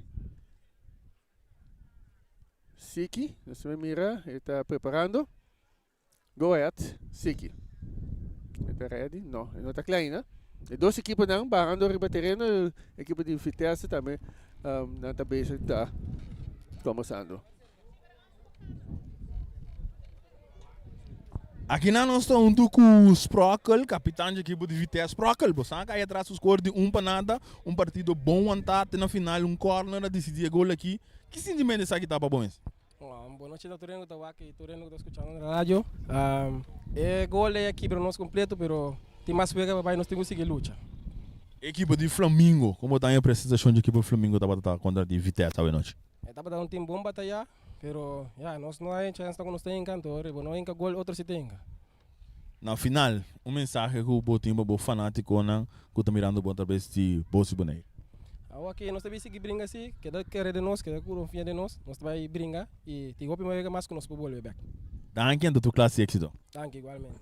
Siki, nós vamos mirar, ele está preparando. Go ahead, Siki. Está ready? Não, ele não está claro, né? E duas equipes não, barrando o terreno, a equipe de Vitesse também não está bem, está começando. Aqui nós estamos com o Sprockle, capitão de equipe de Vitesse. Sprockle, você aí atrás o score de 1-0, um partido bom, até na final, um corner, decidir gol aqui. Que sentimento é aqui tá para bom? Boa noite a Toreno, estou aqui, Toreno está escutando na rádio. O gol é aqui para nós completo, mas tem mais pega para nós temos que seguir luta. Equipe de Flamengo, como está a prestação de equipe de Flamengo tá contra a Vitesse essa noite? Estava dando um time bom batalhar. Pero nós não há chance que nós temos cantor, não há gol outro se tem. Na final, mensagem que o botimba bo fanático na que está mirando bom através de Voz de Bonaire. Aqui nós também seguir brincar assim, que dá querer de nós, que dá confia de nós vai brincar e tem golpe mais que nós podemos voltar back. Danke a tua classe éxito. Danke igualmente.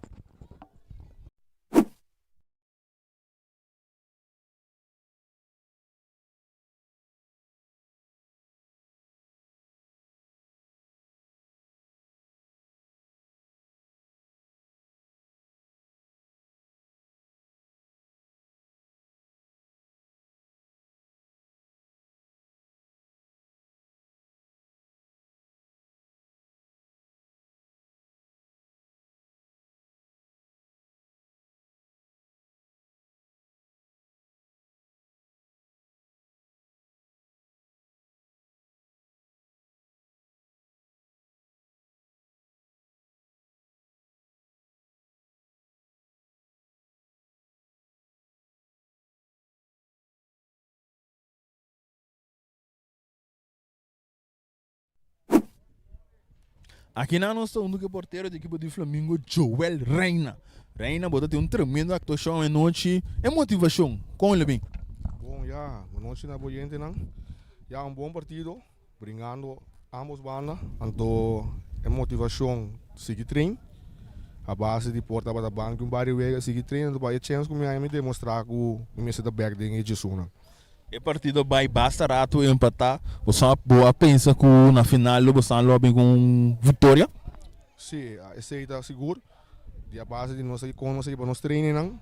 Aqui na nossa única porteiro da equipe do Flamengo, Joel Reina. Reina, bota tem tremenda atuação em noite. É motivação. Como ele bem? Bom, já, noite na boiente não. Já bom partido, brigando ambos bandas. Então, é motivação seguir treino. A base de porta para a banca, barrio vega seguir treino. Então, vai chance com me demonstrar que o me se dá back de engagement. É partido vai basta rato empatar. Você boa pensa que na final você vai bem com vitória? Sim, esse aí está seguro. E a base de nós com nós para nós treinar não.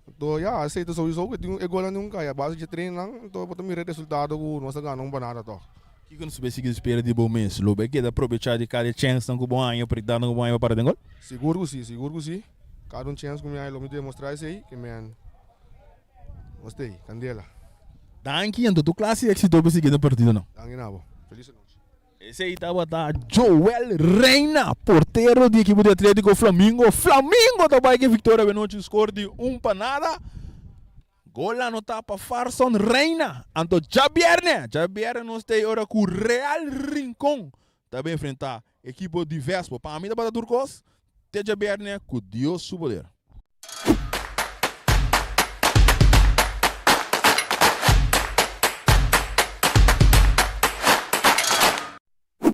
Então, já, esse aí está sowieso que tem igual nunca. A base de treino não. Então, para ter resultado que nós ganhamos banana to. O que você vai espera de bom mês? Lobe que dá aproveitar de cada chance que bom ano para dar um bom ano para dentro? Seguro que sim. Cada chance que me demonstrar esse aí que me gostei, candela. Danke, então tu classe é que se dobe seguir partido não. Danke nabo. Feliz noite. Esse aí estava da Joel Reina, porteiro da equipe do Atlético Flamengo. Flamengo também que vitória benoite score de 1-0. Gol lá no tapa Farson Reina. Anto Jabierne nós tem hora com o Real Rincón. Também enfrentar a equipe de Vespo. Para mim da Bata Turcos, tem Jabierne com Deus o poder.